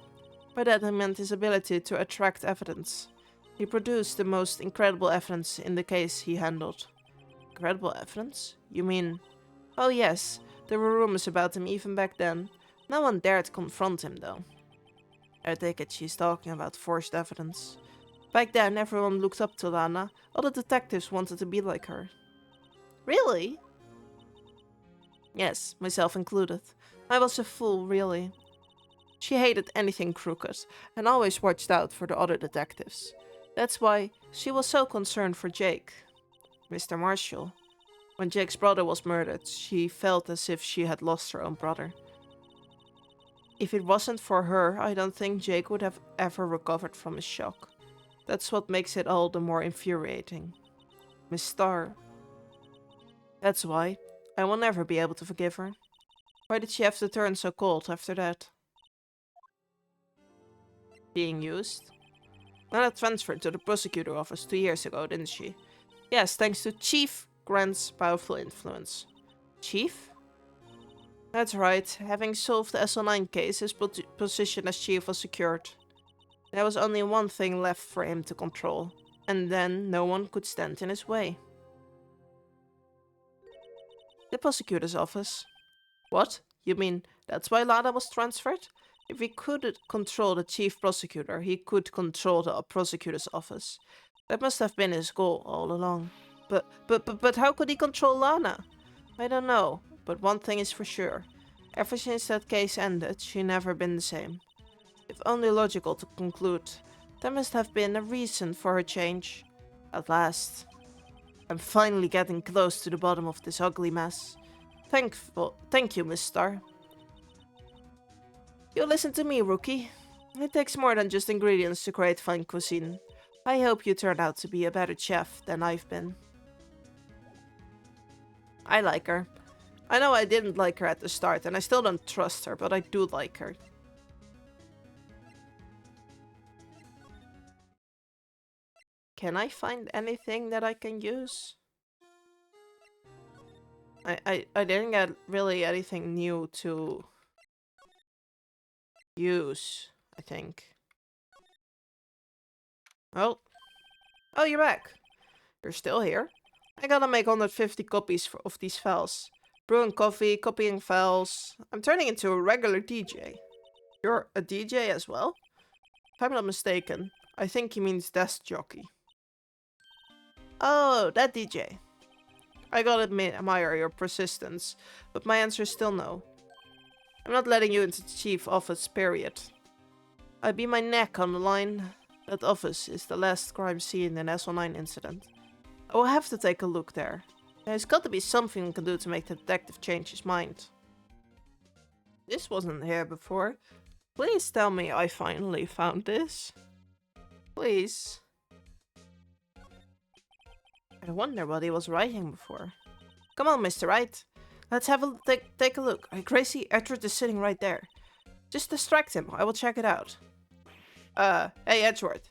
By that I meant his ability to attract evidence. He produced the most incredible evidence in the case he handled. Incredible evidence? You mean... Oh yes, there were rumors about him even back then. No one dared confront him though. I take it she's talking about forged evidence. Back then everyone looked up to Lana. All the detectives wanted to be like her. Really? Yes, myself included. I was a fool, really. She hated anything crooked, and always watched out for the other detectives. That's why she was so concerned for Jake. Mr. Marshall. When Jake's brother was murdered, she felt as if she had lost her own brother. If it wasn't for her, I don't think Jake would have ever recovered from his shock. That's what makes it all the more infuriating. Miss Starr. That's why. I will never be able to forgive her. Why did she have to turn so cold after that? Being used? Nana transferred to the prosecutor office 2 years ago, didn't she? Yes, thanks to Chief Grant's powerful influence. Chief? That's right. Having solved the SL9 case, his position as chief was secured. There was only one thing left for him to control, and then no one could stand in his way. The prosecutor's office. What? You mean that's why Lana was transferred? If he could control the chief prosecutor, he could control the prosecutor's office. That must have been his goal all along. But how could he control Lana? I don't know, but one thing is for sure. Ever since that case ended, she's never been the same. If only logical to conclude, there must have been a reason for her change. At last. I'm finally getting close to the bottom of this ugly mess. Thank you, Miss Starr. You listen to me, rookie. It takes more than just ingredients to create fine cuisine. I hope you turn out to be a better chef than I've been. I like her. I know I didn't like her at the start, and I still don't trust her, but I do like her. Can I find anything that I can use? I didn't get really anything new to use, I think. Oh. Oh, you're back. You're still here? I gotta make 150 copies of these files. Brewing coffee, copying files. I'm turning into a regular DJ. You're a DJ as well? If I'm not mistaken, I think he means desk jockey. Oh, that DJ. I gotta admire your persistence, but my answer is still no. I'm not letting you into the chief office, period. I beat my neck on the line. That office is the last crime scene in the SL9 incident. I will have to take a look there. There's got to be something we can do to make the detective change his mind. This wasn't here before. Please tell me I finally found this. Please. I wonder what he was writing before. Come on, Mr. Wright. Let's have a take a look. Crazy Edward is sitting right there. Just distract him. I will check it out. Hey, Edward.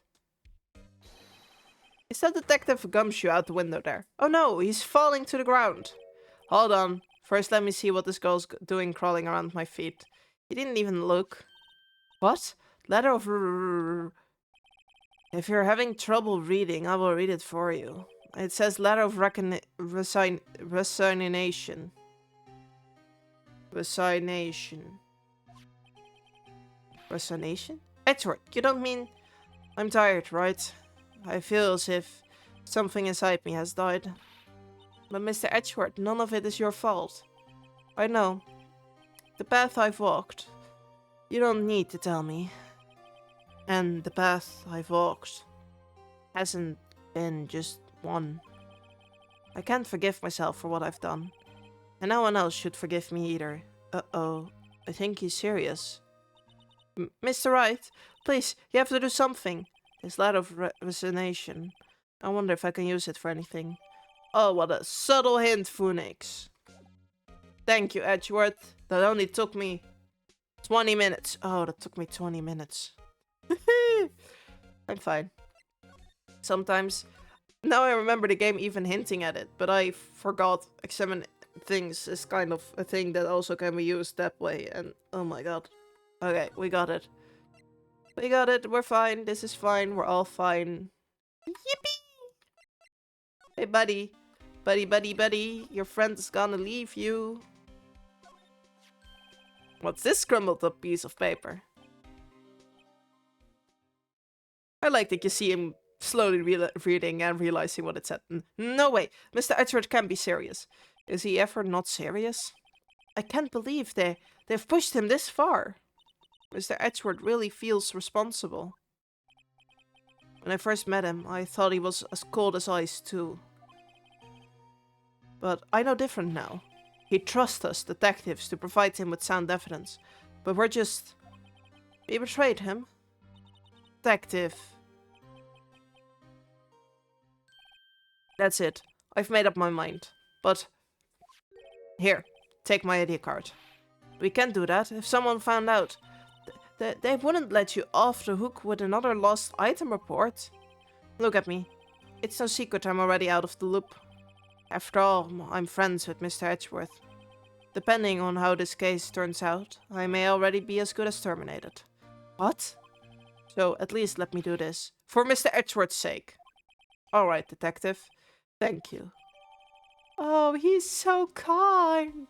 Is that Detective Gumshoe out the window there? Oh no, he's falling to the ground. Hold on. First let me see what this girl's doing crawling around my feet. He didn't even look. What? Letter of... If you're having trouble reading, I will read it for you. It says letter of resignation. Resignation? Edward, you don't mean... I'm tired, right? I feel as if something inside me has died. But Mr. Edgeworth, none of it is your fault. I know. The path I've walked. You don't need to tell me. And the path I've walked hasn't been just one. I can't forgive myself for what I've done. And no one else should forgive me either. Uh-oh. I think he's serious. Mr. Wright, please, you have to do something. This letter of resignation. I wonder if I can use it for anything. Oh, what a subtle hint, Phoenix. Thank you, Edgeworth. That only took me 20 minutes. Oh, that took me 20 minutes. I'm fine. Sometimes... Now I remember the game even hinting at it, but I forgot examine things is kind of a thing that also can be used that way, and oh my god. Okay, we got it. We got it, we're fine, this is fine, we're all fine. Yippee! Hey buddy. Buddy, your friend is gonna leave you. What's this crumbled up piece of paper? I like that you see him slowly reading and realizing what it said. No way, Mr. Edgeworth can't be serious. Is he ever not serious? I can't believe they've pushed him this far. Mr. Edgeworth really feels responsible. When I first met him, I thought he was as cold as ice too. But I know different now. He trusts us, detectives, to provide him with sound evidence. But we're just... We betrayed him. Detective. That's it. I've made up my mind. But... Here, take my ID card. We can't do that. If someone found out, they wouldn't let you off the hook with another lost item report. Look at me. It's no secret I'm already out of the loop. After all, I'm friends with Mr. Edgeworth. Depending on how this case turns out, I may already be as good as terminated. What? So at least let me do this. For Mr. Edgeworth's sake. Alright, detective. Thank you. Oh, he's so kind.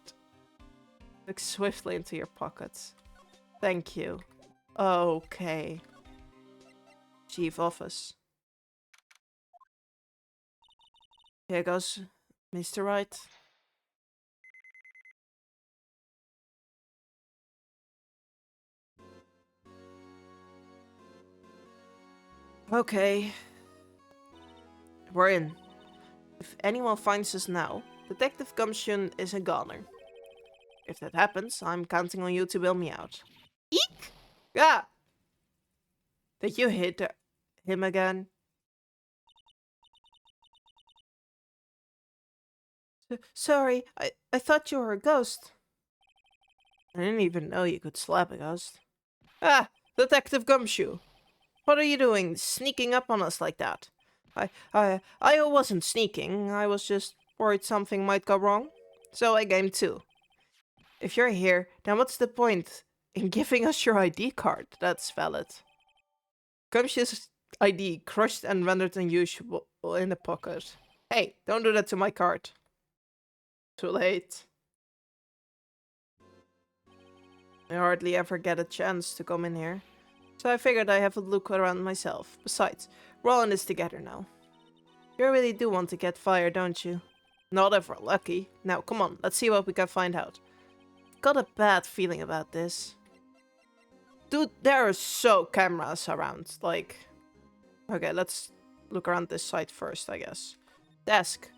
Look swiftly into your pockets. Thank you. Okay. Chief office. Here goes Mr. Wright. Okay. We're in. If anyone finds us now, Detective Gumshoe is a goner. If that happens, I'm counting on you to bail me out. Eek! Yeah! Did you hit him again? Sorry, I thought you were a ghost. I didn't even know you could slap a ghost. Ah, Detective Gumshoe. What are you doing, sneaking up on us like that? I wasn't sneaking. I was just worried something might go wrong. So I came too. If you're here, then what's the point in giving us your ID card? That's valid. Gumshoe's ID crushed and rendered unusual in the pocket. Hey, don't do that to my card. Too late. I hardly ever get a chance to come in here. So I figured I'd have a look around myself. Besides, we're all in this together now. You really do want to get fired, don't you? Not if we're lucky. Now, come on, let's see what we can find out. Got a bad feeling about this. Dude, there are so cameras around, like... Okay, let's look around this side first, I guess. Desk.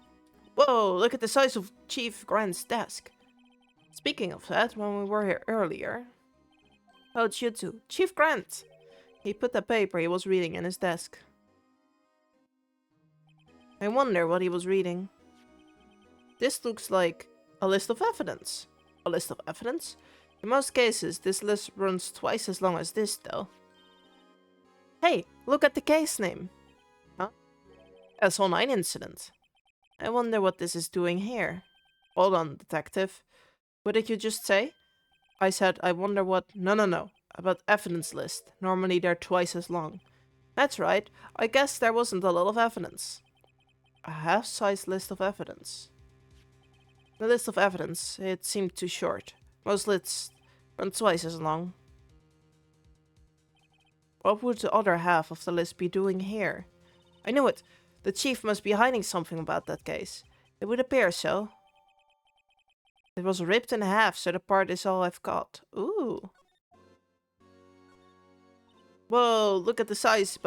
Whoa, look at the size of Chief Grant's desk. Speaking of that, when we were here earlier... Oh, it's you two. Chief Grant! He put the paper he was reading in his desk. I wonder what he was reading. This looks like a list of evidence. A list of evidence? In most cases, this list runs twice as long as this, though. Hey, look at the case name. Huh? SO9 incident. I wonder what this is doing here. Hold on, detective. What did you just say? I said, I wonder what... No. About evidence list. Normally they're twice as long. That's right. I guess there wasn't a lot of evidence. A half-size list of evidence. The list of evidence, it seemed too short. Most lists run twice as long. What would the other half of the list be doing here? I knew it. The chief must be hiding something about that case. It would appear so. It was ripped in half, so the part is all I've got. Ooh. Whoa, look at the size.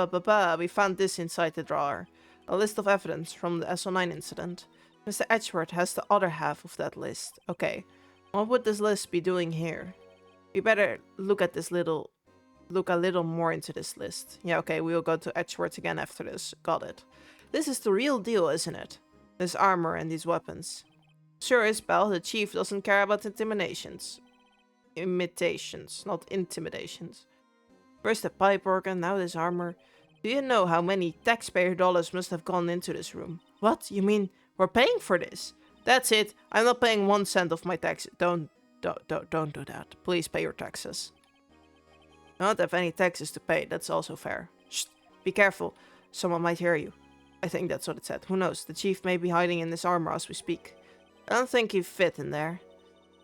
We found this inside the drawer. A list of evidence from the SO9 incident. Mr. Edgeworth has the other half of that list. Okay. What would this list be doing here? We better look a little more into this list. Yeah, okay, we'll go to Edgeworth again after this. Got it. This is the real deal, isn't it? This armor and these weapons. Sure is, pal, the chief doesn't care about intimidations. Imitations, not intimidations. First the pipe organ, now this armor. Do you know how many taxpayer dollars must have gone into this room? What? You mean we're paying for this? That's it. I'm not paying 1 cent of my taxes. Don't do that. Please pay your taxes. I don't have any taxes to pay. That's also fair. Shh. Be careful. Someone might hear you. I think that's what it said. Who knows? The chief may be hiding in this armor as we speak. I don't think he'd fit in there.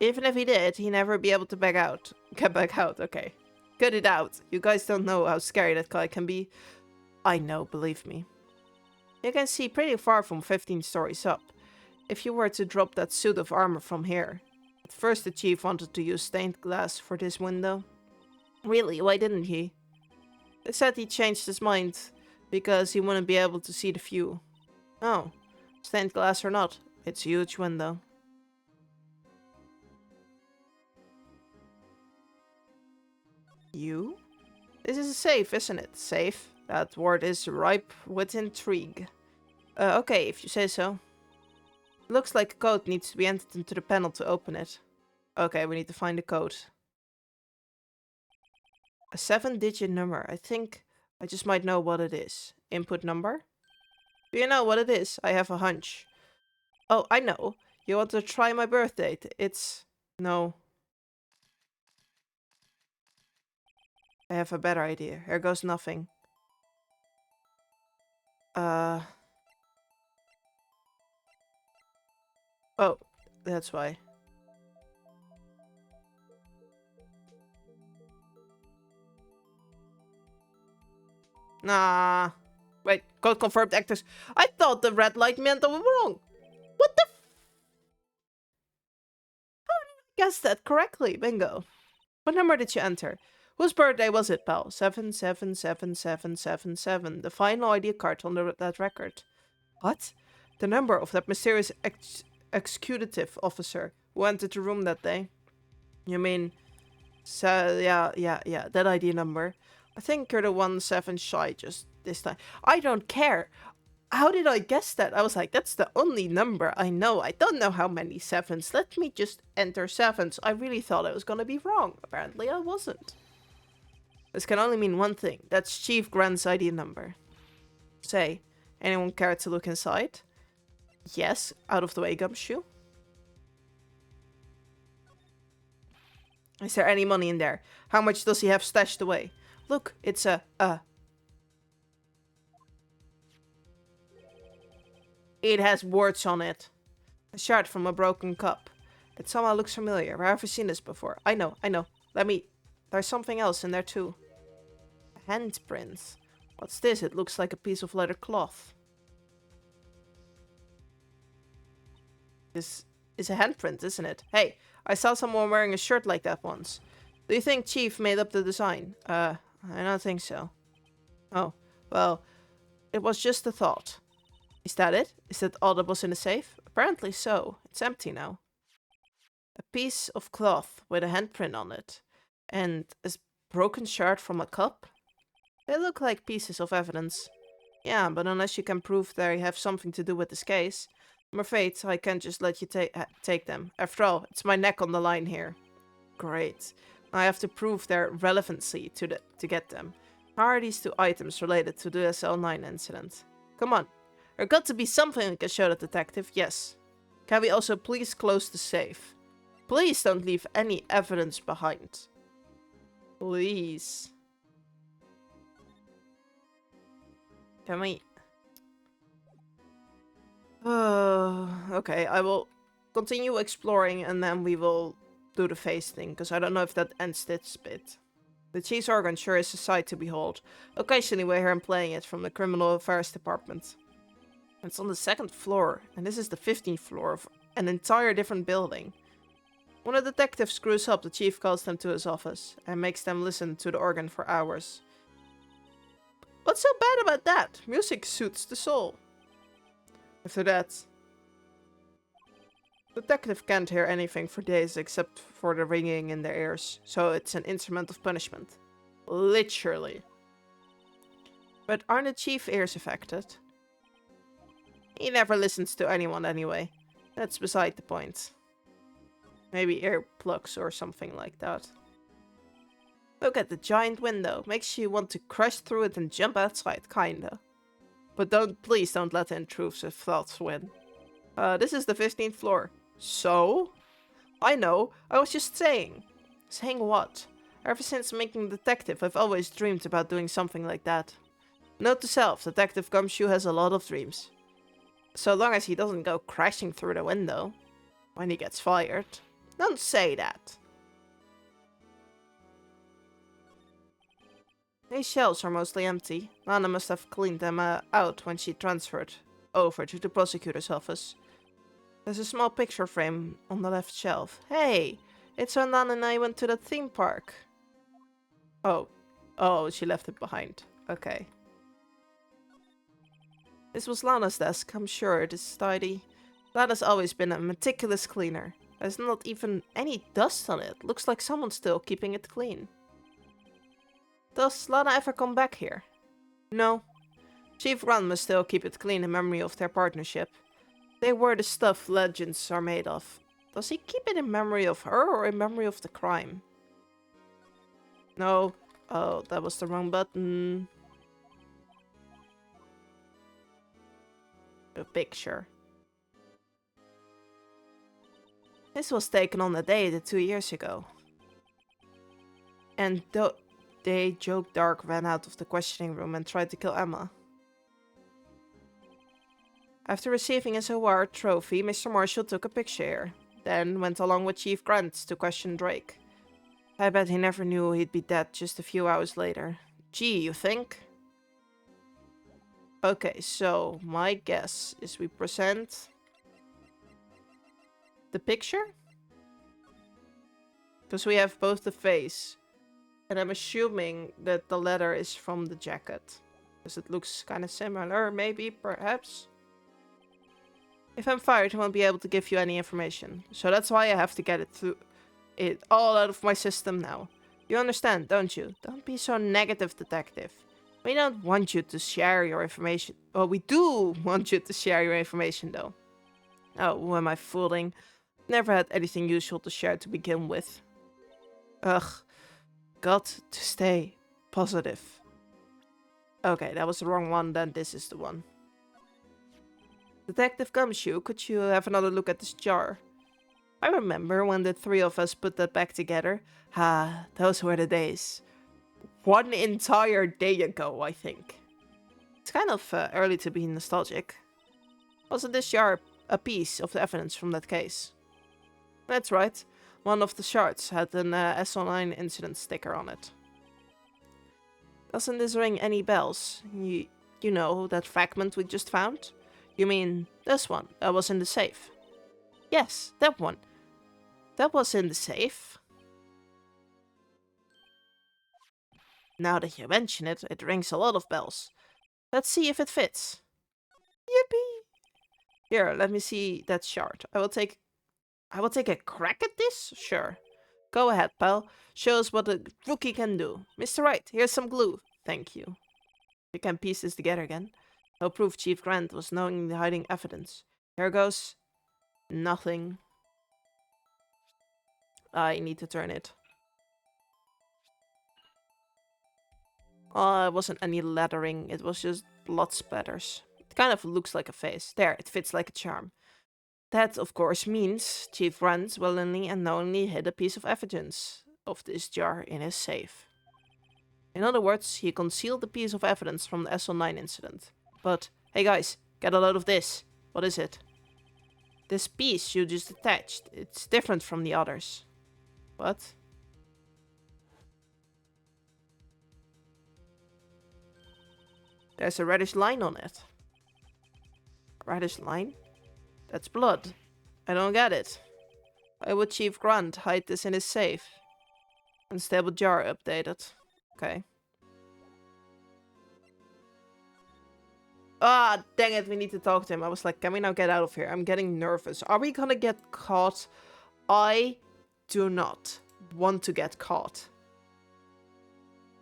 Even if he did, he'd never be able to back out. Get back out, okay. Cut it out. You guys don't know how scary that guy can be. I know, believe me. You can see pretty far from 15 stories up. If you were to drop that suit of armor from here. At first the chief wanted to use stained glass for this window. Really, why didn't he? They said he changed his mind because he wouldn't be able to see the view. Oh, stained glass or not, it's a huge window. You? This is a safe, isn't it? Safe? That word is ripe with intrigue. Okay, if you say so. Looks like a code needs to be entered into the panel to open it. Okay, we need to find the code. A 7-digit number. I think I just might know what it is. Input number? Do you know what it is? I have a hunch. Oh, I know. You want to try my birth date? It's... No. I have a better idea. Here goes nothing. Oh, that's why. Nah. Wait, code confirmed actors. I thought the red light meant I was wrong. What the How did I guess that correctly? Bingo. What number did you enter? Whose birthday was it, pal? 7777777. The final ID card on that record. What? The number of that mysterious executive officer who entered the room that day. You mean... yeah, that ID number. I think you're the 1 7 shy just this time. I don't care. How did I guess that? I was like, that's the only number I know. I don't know how many sevens. Let me just enter sevens. I really thought I was gonna be wrong. Apparently I wasn't. This can only mean one thing. That's Chief Grant's ID number. Say, anyone care to look inside? Yes, out of the way, Gumshoe. Is there any money in there? How much does he have stashed away? Look, it's a It has words on it. A shard from a broken cup. It somehow looks familiar. Where have I seen this before? I know. There's something else in there too. A handprint. What's this? It looks like a piece of leather cloth. This is a handprint, isn't it? Hey, I saw someone wearing a shirt like that once. Do you think Chief made up the design? I don't think so. Oh, well, it was just a thought. Is that it? Is that all that was in the safe? Apparently so. It's empty now. A piece of cloth with a handprint on it. And a broken shard from a cup? They look like pieces of evidence. Yeah, but unless you can prove they have something to do with this case, I'm afraid I can't just let you take them. After all, it's my neck on the line here. Great. I have to prove their relevancy to get them. How are these two items related to the SL9 incident? Come on. There's got to be something we can show the detective. Yes. Can we also please close the safe? Please don't leave any evidence behind. Please. Can we... okay, I will continue exploring and then we will do the face thing, because I don't know if that ends this bit. The cheese organ sure is a sight to behold. Occasionally we hear him playing it from the criminal affairs department. It's on the 2nd floor, and this is the 15th floor of an entire different building. When a detective screws up, the chief calls them to his office and makes them listen to the organ for hours. What's so bad about that? Music soothes the soul. After that, the detective can't hear anything for days except for the ringing in their ears, so it's an instrument of punishment. Literally. But aren't the chief's ears affected? He never listens to anyone anyway. That's beside the point. Maybe earplugs or something like that. Look at the giant window. Makes you want to crash through it and jump outside, kinda. But please don't let the intrusive thoughts win. This is the 15th floor. So? I know, I was just saying. Saying what? Ever since making detective, I've always dreamed about doing something like that. Note to self, Detective Gumshoe has a lot of dreams. So long as he doesn't go crashing through the window. When he gets fired. Don't say that. These shelves are mostly empty. Lana must have cleaned them out when she transferred over to the prosecutor's office. There's a small picture frame on the left shelf. Hey! It's when Lana and I went to the theme park. Oh, she left it behind. Okay. This was Lana's desk, I'm sure. It is tidy. Lana's always been a meticulous cleaner. There's not even any dust on it. Looks like someone's still keeping it clean. Does Lana ever come back here? No. Chief Grant must still keep it clean in memory of their partnership. They were the stuff legends are made of. Does he keep it in memory of her or in memory of the crime? No. Oh, that was the wrong button. A picture. This was taken on the day 2 years ago. And they joked Dark ran out of the questioning room and tried to kill Emma. After receiving his award trophy, Mr. Marshall took a picture, then went along with Chief Grant to question Drake. I bet he never knew he'd be dead just a few hours later. Gee, you think? Okay, so my guess is we present the picture? Because we have both the face. And I'm assuming that the letter is from the jacket. Because it looks kind of similar, maybe, perhaps. If I'm fired, I won't be able to give you any information. So that's why I have to get it all out of my system now. You understand, don't you? Don't be so negative, detective. We don't want you to share your information. Well, we do want you to share your information, though. Oh, who am I fooling? Never had anything useful to share to begin with. Ugh. Got to stay positive. Okay, that was the wrong one, then this is the one. Detective Gumshoe, could you have another look at this jar? I remember when the three of us put that back together. Ah, those were the days. One entire day ago, I think. It's kind of early to be nostalgic. Wasn't this jar a piece of the evidence from that case? That's right. One of the shards had an SO9 incident sticker on it. Doesn't this ring any bells? You know, that fragment we just found? You mean this one that was in the safe? Yes, that one. That was in the safe. Now that you mention it, it rings a lot of bells. Let's see if it fits. Yippee! Here, let me see that shard. I will take a crack at this? Sure. Go ahead, pal. Show us what a rookie can do. Mr. Wright, here's some glue. Thank you. You can piece this together again. No proof Chief Grant was knowingly hiding evidence. Here goes. Nothing. I need to turn it. Oh, it wasn't any lettering. It was just blood splatters. It kind of looks like a face. There, it fits like a charm. That, of course, means Chief Grant willingly and knowingly hid a piece of evidence of this jar in his safe. In other words, he concealed a piece of evidence from the SO9 incident. But, hey guys, get a load of this. What is it? This piece you just attached, it's different from the others. What? There's a reddish line on it. Reddish line? That's blood. I don't get it. Why would Chief Grant hide this in his safe? Unstable jar updated. Okay. Ah, dang it, we need to talk to him. I was like, can we now get out of here? I'm getting nervous. Are we gonna get caught? I do not want to get caught.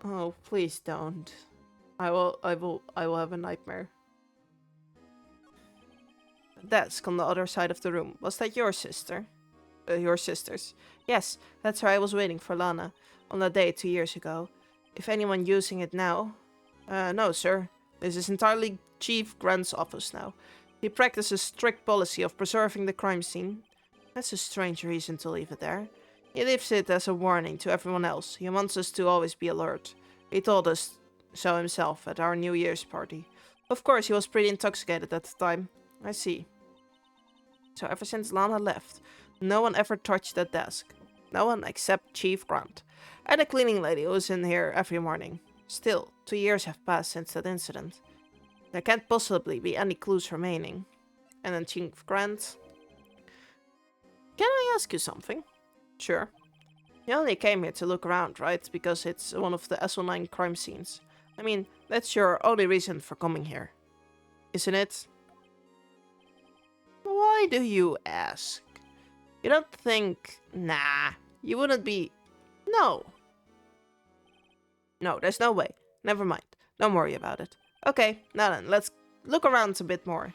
Oh, please don't. I will have a nightmare. Desk on the other side of the room. Was that your sister? Your sister's? Yes, that's where I was waiting for Lana. On that day 2 years ago. If anyone using it now... no, sir. This is entirely Chief Grant's office now. He practices strict policy of preserving the crime scene. That's a strange reason to leave it there. He leaves it as a warning to everyone else. He wants us to always be alert. He told us so himself at our New Year's party. Of course, he was pretty intoxicated at the time. I see. So ever since Lana left, no one ever touched that desk. No one except Chief Grant. And a cleaning lady who was in here every morning. Still, 2 years have passed since that incident. There can't possibly be any clues remaining. And then Chief Grant... Can I ask you something? Sure. You only came here to look around, right? Because it's one of the SO9 crime scenes. I mean, that's your only reason for coming here. Isn't it? Why do you ask? You don't think... Nah, you wouldn't be... No. No, there's no way. Never mind. Don't worry about it. Okay, now then, let's look around a bit more.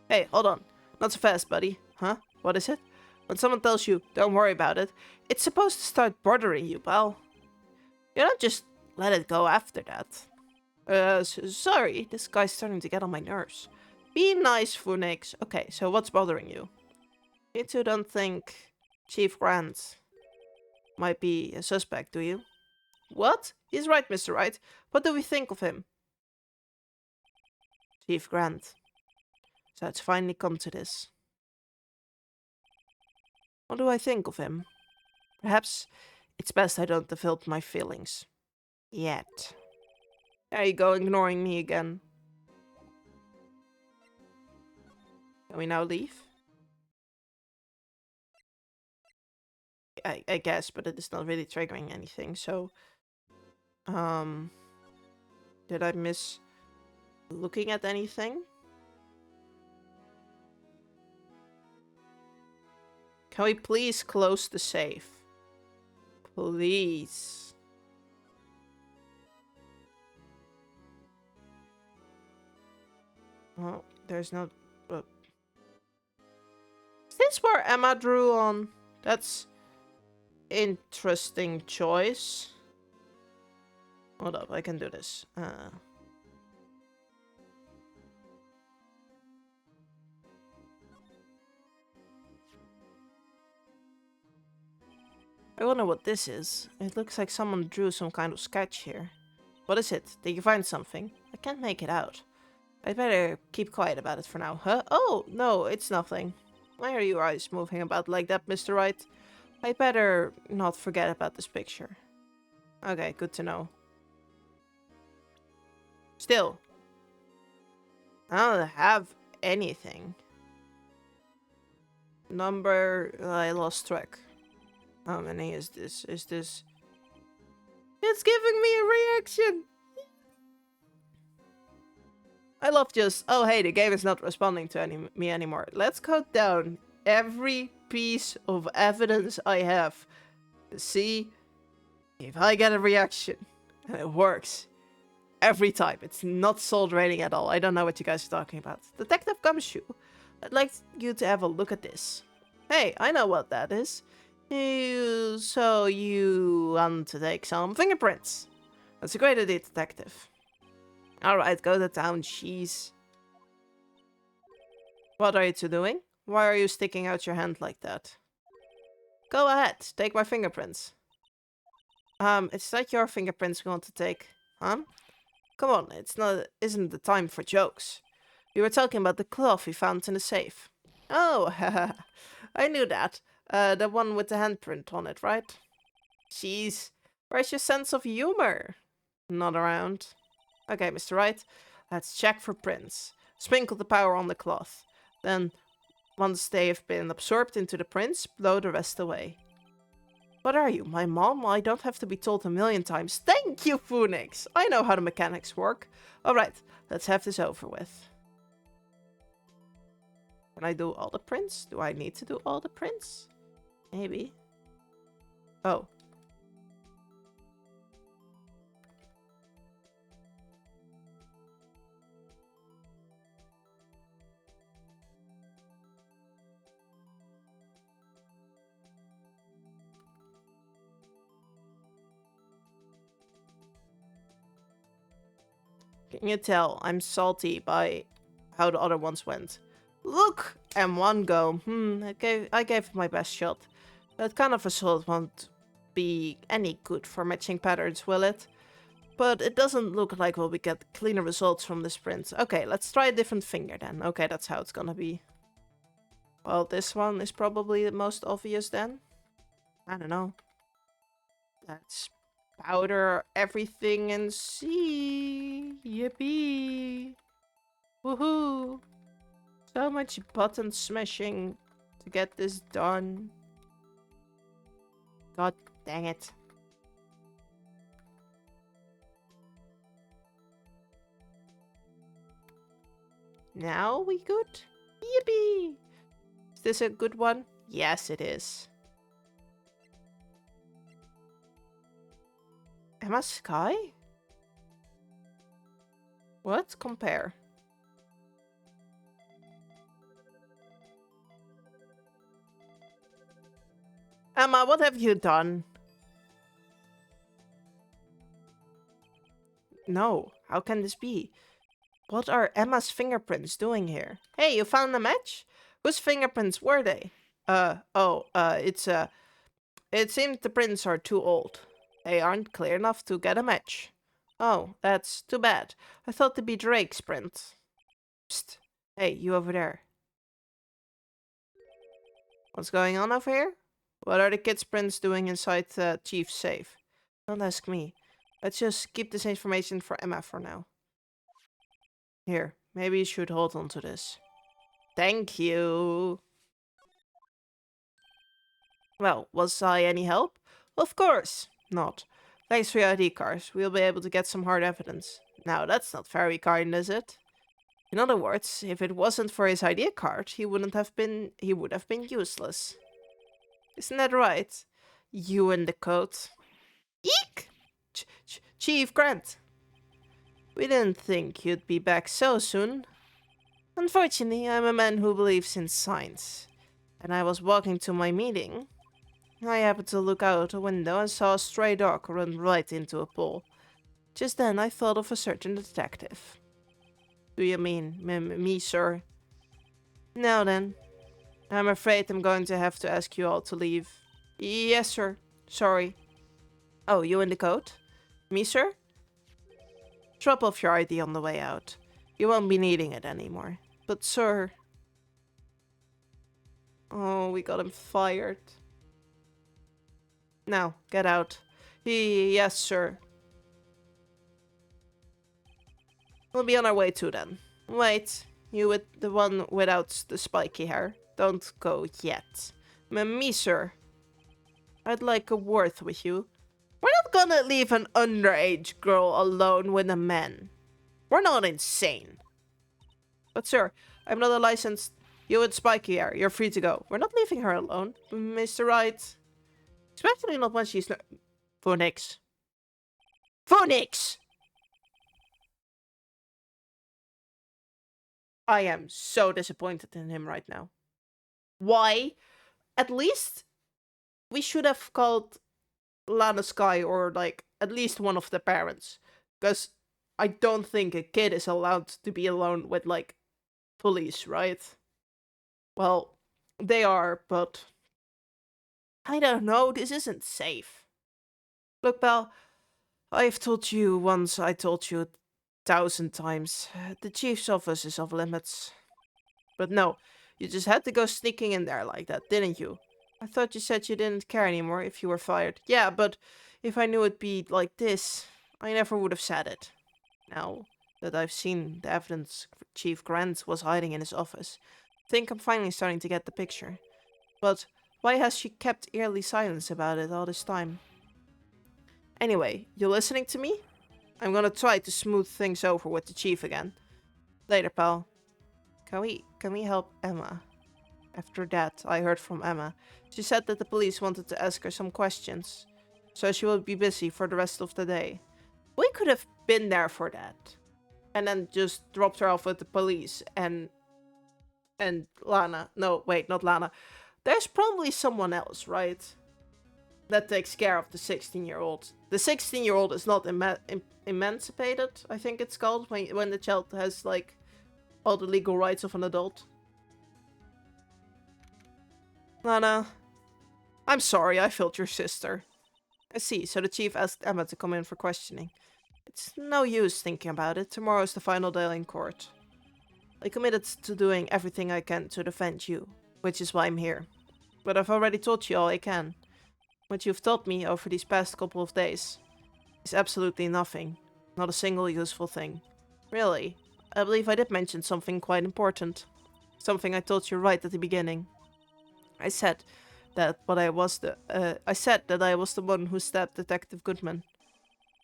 Hey, hold on. Not so fast, buddy. Huh? What is it? When someone tells you, don't worry about it, it's supposed to start bothering you, pal. You don't just let it go after that. Sorry, this guy's starting to get on my nerves. Be nice, Phoenix. Okay, so what's bothering you? You two don't think Chief Grant might be a suspect, do you? What? He's right, Mr. Wright. What do we think of him? Chief Grant. So it's finally come to this. What do I think of him? Perhaps it's best I don't develop my feelings. Yet. There you go, ignoring me again. Can we now leave? I guess, but it is not really triggering anything, so... Did I miss looking at anything? Can we please close the safe? Please. Oh, there's no... Is this where Emma drew on? That's... interesting choice. Hold up, I can do this. I wonder what this is. It looks like someone drew some kind of sketch here. What is it? Did you find something? I can't make it out. I'd better keep quiet about it for now, huh? Oh, no, it's nothing. Why are your eyes moving about like that, Mr. Wright? I'd better not forget about this picture. Okay, good to know. Still, I don't have anything. Number... I lost track. How many is this? Is this... It's giving me a reaction! I love just... Oh, hey, the game is not responding to me anymore. Let's count down every piece of evidence I have to see if I get a reaction. And it works. Every time. It's not soul draining at all. I don't know what you guys are talking about. Detective Gumshoe, I'd like you to have a look at this. Hey, I know what that is. So you want to take some fingerprints? That's a great idea, detective. Alright, go to town, cheese. What are you two doing? Why are you sticking out your hand like that? Go ahead, take my fingerprints. It's not your fingerprints we want to take, huh? Come on, isn't the time for jokes. We were talking about the cloth we found in the safe. Oh, haha, I knew that. The one with the handprint on it, right? Jeez, where's your sense of humor? Not around. Okay, Mr. Wright, let's check for prints. Sprinkle the powder on the cloth. Then, once they have been absorbed into the prints, blow the rest away. What are you, my mom? I don't have to be told a million times. Thank you, Phoenix! I know how the mechanics work. Alright, let's have this over with. Can I do all the prints? Do I need to do all the prints? Maybe. Oh. Can you tell I'm salty by how the other ones went? Look! And one go. I gave it my best shot. That kind of result won't be any good for matching patterns, will it? But it doesn't look like we'll get cleaner results from this print. Okay, let's try a different finger then. Okay, that's how it's gonna be. Well, this one is probably the most obvious then. I don't know. Let's powder everything and see. Yippee! Woohoo! So much button smashing to get this done. God dang it. Now we good? Yippee! Is this a good one? Yes, it is. Emma Sky? What? Compare. Emma, what have you done? No, how can this be? What are Emma's fingerprints doing here? Hey, you found a match? Whose fingerprints were they? It seems the prints are too old. They aren't clear enough to get a match. Oh, that's too bad. I thought they'd be Drake's print. Psst. Hey, you over there. What's going on over here? What are the kids' prints doing inside the chief's safe? Don't ask me. Let's just keep this information for Emma for now. Here, maybe you should hold on to this. Thank you. Well, was I any help? Of course not. Thanks for your ID cards. We'll be able to get some hard evidence. Now, that's not very kind, is it? In other words, if it wasn't for his ID card, he would have been useless. Isn't that right? You in the coat. Eek! Chief Grant. We didn't think you'd be back so soon. Unfortunately, I'm a man who believes in science. And I was walking to my meeting. I happened to look out a window and saw a stray dog run right into a pool. Just then I thought of a certain detective. Do you mean me, sir? Now then, I'm afraid I'm going to have to ask you all to leave. Yes, sir. Sorry. Oh, you in the coat? Me, sir? Drop off your ID on the way out. You won't be needing it anymore. But, sir... Oh, we got him fired. Now, get out. Yes, sir. We'll be on our way too then. Wait, you with the one without the spiky hair. Don't go yet. Me, sir. I'd like a word with you. We're not gonna leave an underage girl alone with a man. We're not insane. But sir, I'm not a licensed... You with spiky hair, you're free to go. We're not leaving her alone, Mr. Wright. Especially not when she's not... Phoenix. Phoenix! I am so disappointed in him right now. Why? At least we should have called Lana Sky or like at least one of the parents. Because I don't think a kid is allowed to be alone with like police, right? Well, they are, but I don't know, this isn't safe. Look, Belle, I've told you once, I told you 1,000 times. The chief's office is off limits. But no, you just had to go sneaking in there like that, didn't you? I thought you said you didn't care anymore if you were fired. Yeah, but if I knew it'd be like this, I never would have said it. Now that I've seen the evidence Chief Grant was hiding in his office, I think I'm finally starting to get the picture. But why has she kept eerily silence about it all this time? Anyway, you listening to me? I'm gonna try to smooth things over with the chief again. Later, pal. Can we help Emma? After that, I heard from Emma. She said that the police wanted to ask her some questions, so she will be busy for the rest of the day. We could have been there for that. And then just dropped her off with the police and Lana. No, wait, not Lana. There's probably someone else, right? That takes care of the 16-year-old. The 16-year-old is not emancipated, I think it's called, when the child has, like, all the legal rights of an adult. Lana, I'm sorry, I failed your sister. I see, so the chief asked Emma to come in for questioning. It's no use thinking about it. Tomorrow is the final day in court. I committed to doing everything I can to defend you, which is why I'm here. But I've already told you all I can. What you've taught me over these past couple of days is absolutely nothing. Not a single useful thing. Really, I believe I did mention something quite important. Something I told you right at the beginning. I said that I was the one who stabbed Detective Goodman.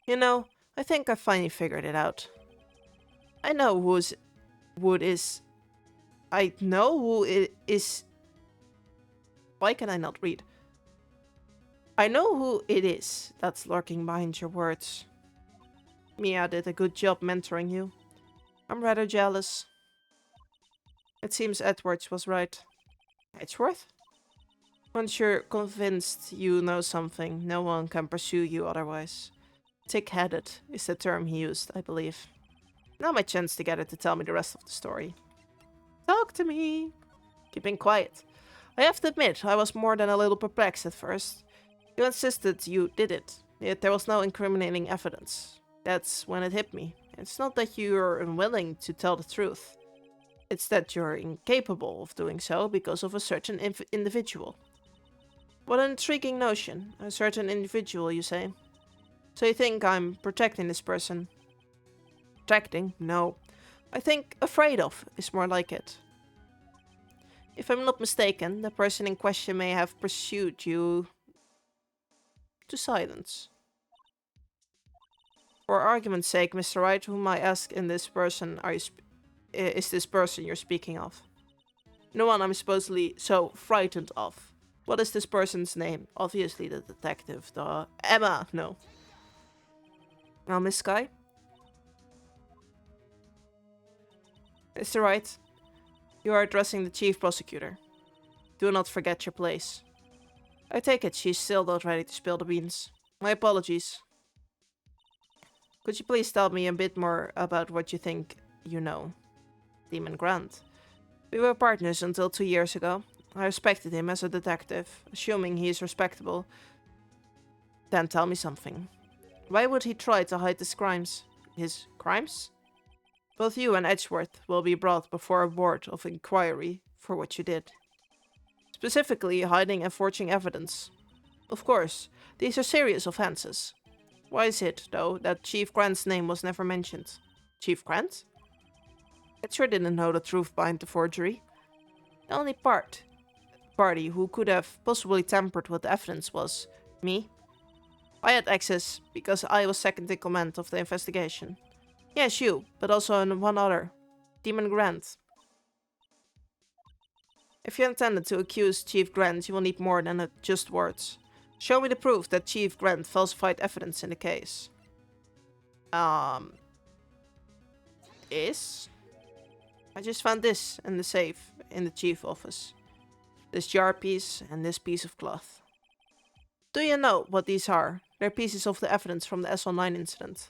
You know, I think I finally figured it out. I know who it is. I know who it is. Why can I not read? I know who it is that's lurking behind your words. Mia did a good job mentoring you. I'm rather jealous. It seems Edwards was right. Edgeworth? Once you're convinced you know something, no one can pursue you otherwise. Thick-headed is the term he used, I believe. Now my chance to get her to tell me the rest of the story. Talk to me! Keeping quiet. I have to admit, I was more than a little perplexed at first. You insisted you did it, yet there was no incriminating evidence. That's when it hit me. It's not that you're unwilling to tell the truth. It's that you're incapable of doing so because of a certain individual. What an intriguing notion. A certain individual, you say? So you think I'm protecting this person? Protecting? No. I think afraid of is more like it. If I'm not mistaken, the person in question may have pursued you to silence. For argument's sake, Mr. Wright, whom I ask in this person is this person you're speaking of? No one I'm supposedly so frightened of. What is this person's name? Obviously the detective, the... Emma! No. Now, Miss Sky? Mr. Wright, You are addressing the chief prosecutor. Do not forget your place. I take it she's still not ready to spill the beans. My apologies. Could you please tell me a bit more about what you think you know? Demon Grant. We were partners until 2 years ago. I respected him as a detective, assuming he is respectable. Then tell me something. Why would he try to hide his crimes? His crimes? Both you and Edgeworth will be brought before a board of inquiry for what you did. Specifically, hiding and forging evidence. Of course, these are serious offenses. Why is it, though, that Chief Grant's name was never mentioned? Chief Grant? I sure didn't know the truth behind the forgery. The only party who could have possibly tampered with the evidence was me. I had access because I was second in command of the investigation. Yes, you, but also one other. Demon Grant. If you intended to accuse Chief Grant, you will need more than just words. Show me the proof that Chief Grant falsified evidence in the case. Is? I just found this in the safe in the chief office. This jar piece and this piece of cloth. Do you know what these are? They're pieces of the evidence from the SL9 incident.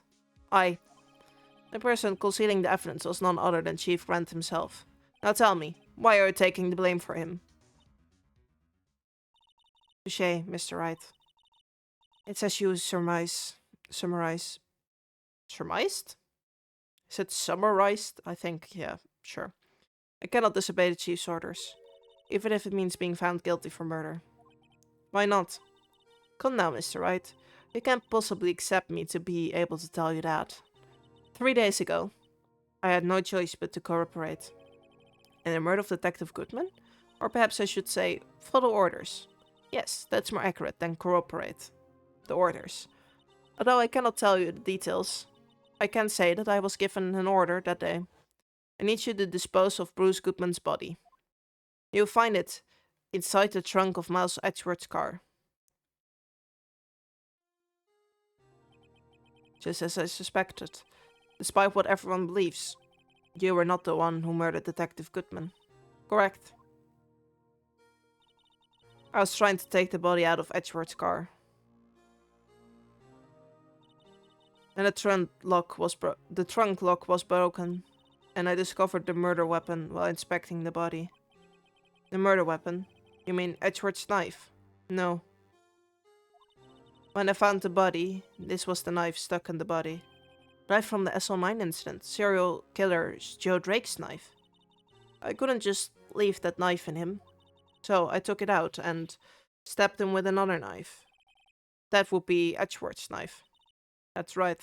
The person concealing the evidence was none other than Chief Grant himself. Now tell me, why are you taking the blame for him? Touché, Mr. Wright. It's as you summarize. Surmised? Is it summarized? I think, yeah, sure. I cannot disobey the chief's orders, even if it means being found guilty for murder. Why not? Come now, Mr. Wright. You can't possibly accept me to be able to tell you that. 3 days ago, I had no choice but to cooperate. In the murder of Detective Goodman? Or perhaps I should say, follow orders. Yes, that's more accurate than cooperate. The orders. Although I cannot tell you the details, I can say that I was given an order that day. I need you to dispose of Bruce Goodman's body. You'll find it inside the trunk of Miles Edgeworth's car. Just as I suspected. Despite what everyone believes, you were not the one who murdered Detective Goodman. Correct. I was trying to take the body out of Edgeworth's car. And the trunk lock was broken, and I discovered the murder weapon while inspecting the body. The murder weapon? You mean Edgeworth's knife? No. When I found the body, this was the knife stuck in the body. Right from the SL9 incident, serial killer Joe Drake's knife. I couldn't just leave that knife in him, so I took it out and stabbed him with another knife. That would be Edgeworth's knife. That's right.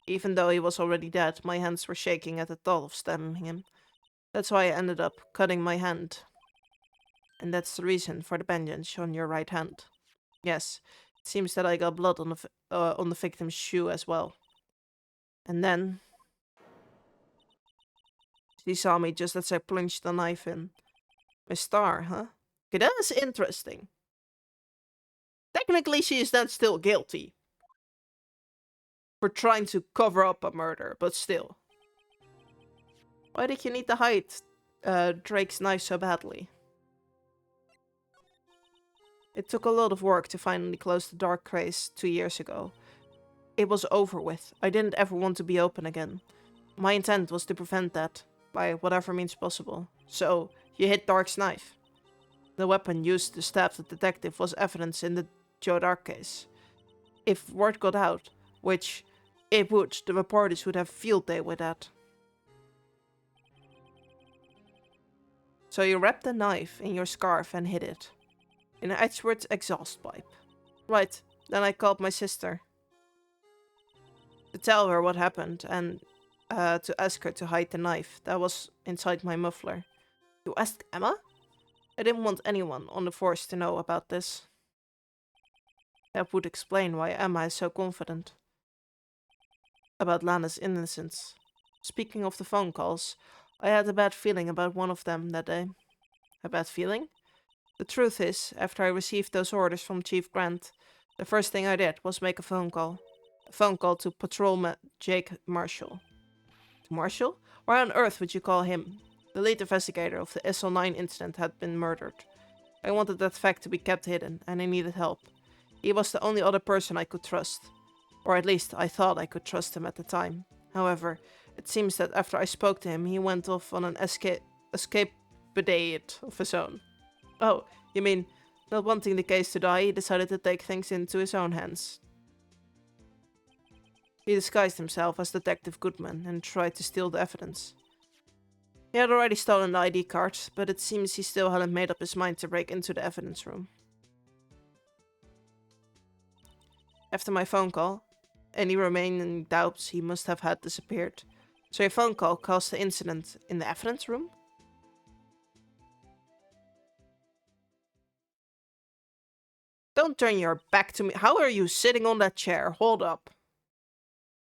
Even though he was already dead, my hands were shaking at the thought of stabbing him. That's why I ended up cutting my hand. And that's the reason for the bandage on your right hand. Yes, it seems that I got blood on the victim's shoe as well. And then she saw me just as I plunged the knife in. My star, huh? Okay, that is interesting. Technically, she is then still guilty for trying to cover up a murder, but still. Why did you need to hide Drake's knife so badly? It took a lot of work to finally close the dark case 2 years ago. It was over with. I didn't ever want to be open again. My intent was to prevent that, by whatever means possible. So, you hid Dark's knife. The weapon used to stab the detective was evidence in the Joe Dark case. If word got out, which it would, the reporters would have field day with that. So you wrapped the knife in your scarf and hid it. In Edgeworth's exhaust pipe. Right, then I called my sister. To tell her what happened and to ask her to hide the knife that was inside my muffler. You asked Emma? I didn't want anyone on the force to know about this. That would explain why Emma is so confident about Lana's innocence. Speaking of the phone calls, I had a bad feeling about one of them that day. A bad feeling? The truth is, after I received those orders from Chief Grant, the first thing I did was make a phone call. A phone call to Patrolman Jake Marshall. To Marshall? Why on earth would you call him? The lead investigator of the SL9 incident had been murdered. I wanted that fact to be kept hidden, and I needed help. He was the only other person I could trust. Or at least, I thought I could trust him at the time. However, it seems that after I spoke to him, he went off on an escapade of his own. Oh, you mean, not wanting the case to die, he decided to take things into his own hands. He disguised himself as Detective Goodman and tried to steal the evidence. He had already stolen the ID card, but it seems he still hadn't made up his mind to break into the evidence room. After my phone call, any remaining doubts he must have had disappeared. So your phone call caused the incident in the evidence room? Don't turn your back to me. How are you sitting on that chair? Hold up.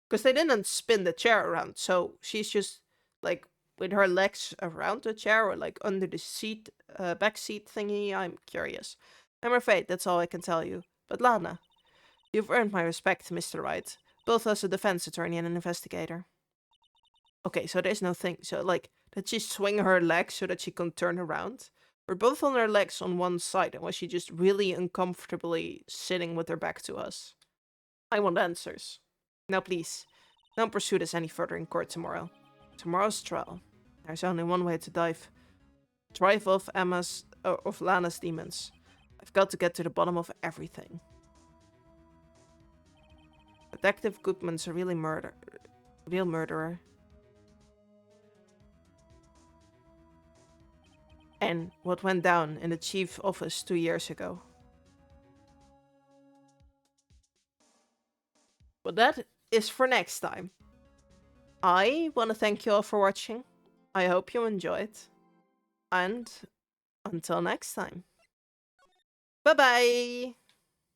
Because they didn't spin the chair around, so she's just, like, with her legs around the chair or, like, under the seat, back seat thingy. I'm curious. I'm afraid that's all I can tell you. But Lana, you've earned my respect, Mr. Wright, both as a defense attorney and an investigator. Okay, so there's no thing. So, like, did she swing her legs so that she can turn around? We're both on her legs on one side, and was she just really uncomfortably sitting with her back to us? I want answers. Now please, don't pursue this any further in court tomorrow. Tomorrow's trial. There's only one way to drive off of Lana's demons. I've got to get to the bottom of everything. Detective Goodman's a real murderer. And what went down in the chief office 2 years ago. But that is for next time. I want to thank you all for watching. I hope you enjoyed. And until next time. Bye-bye!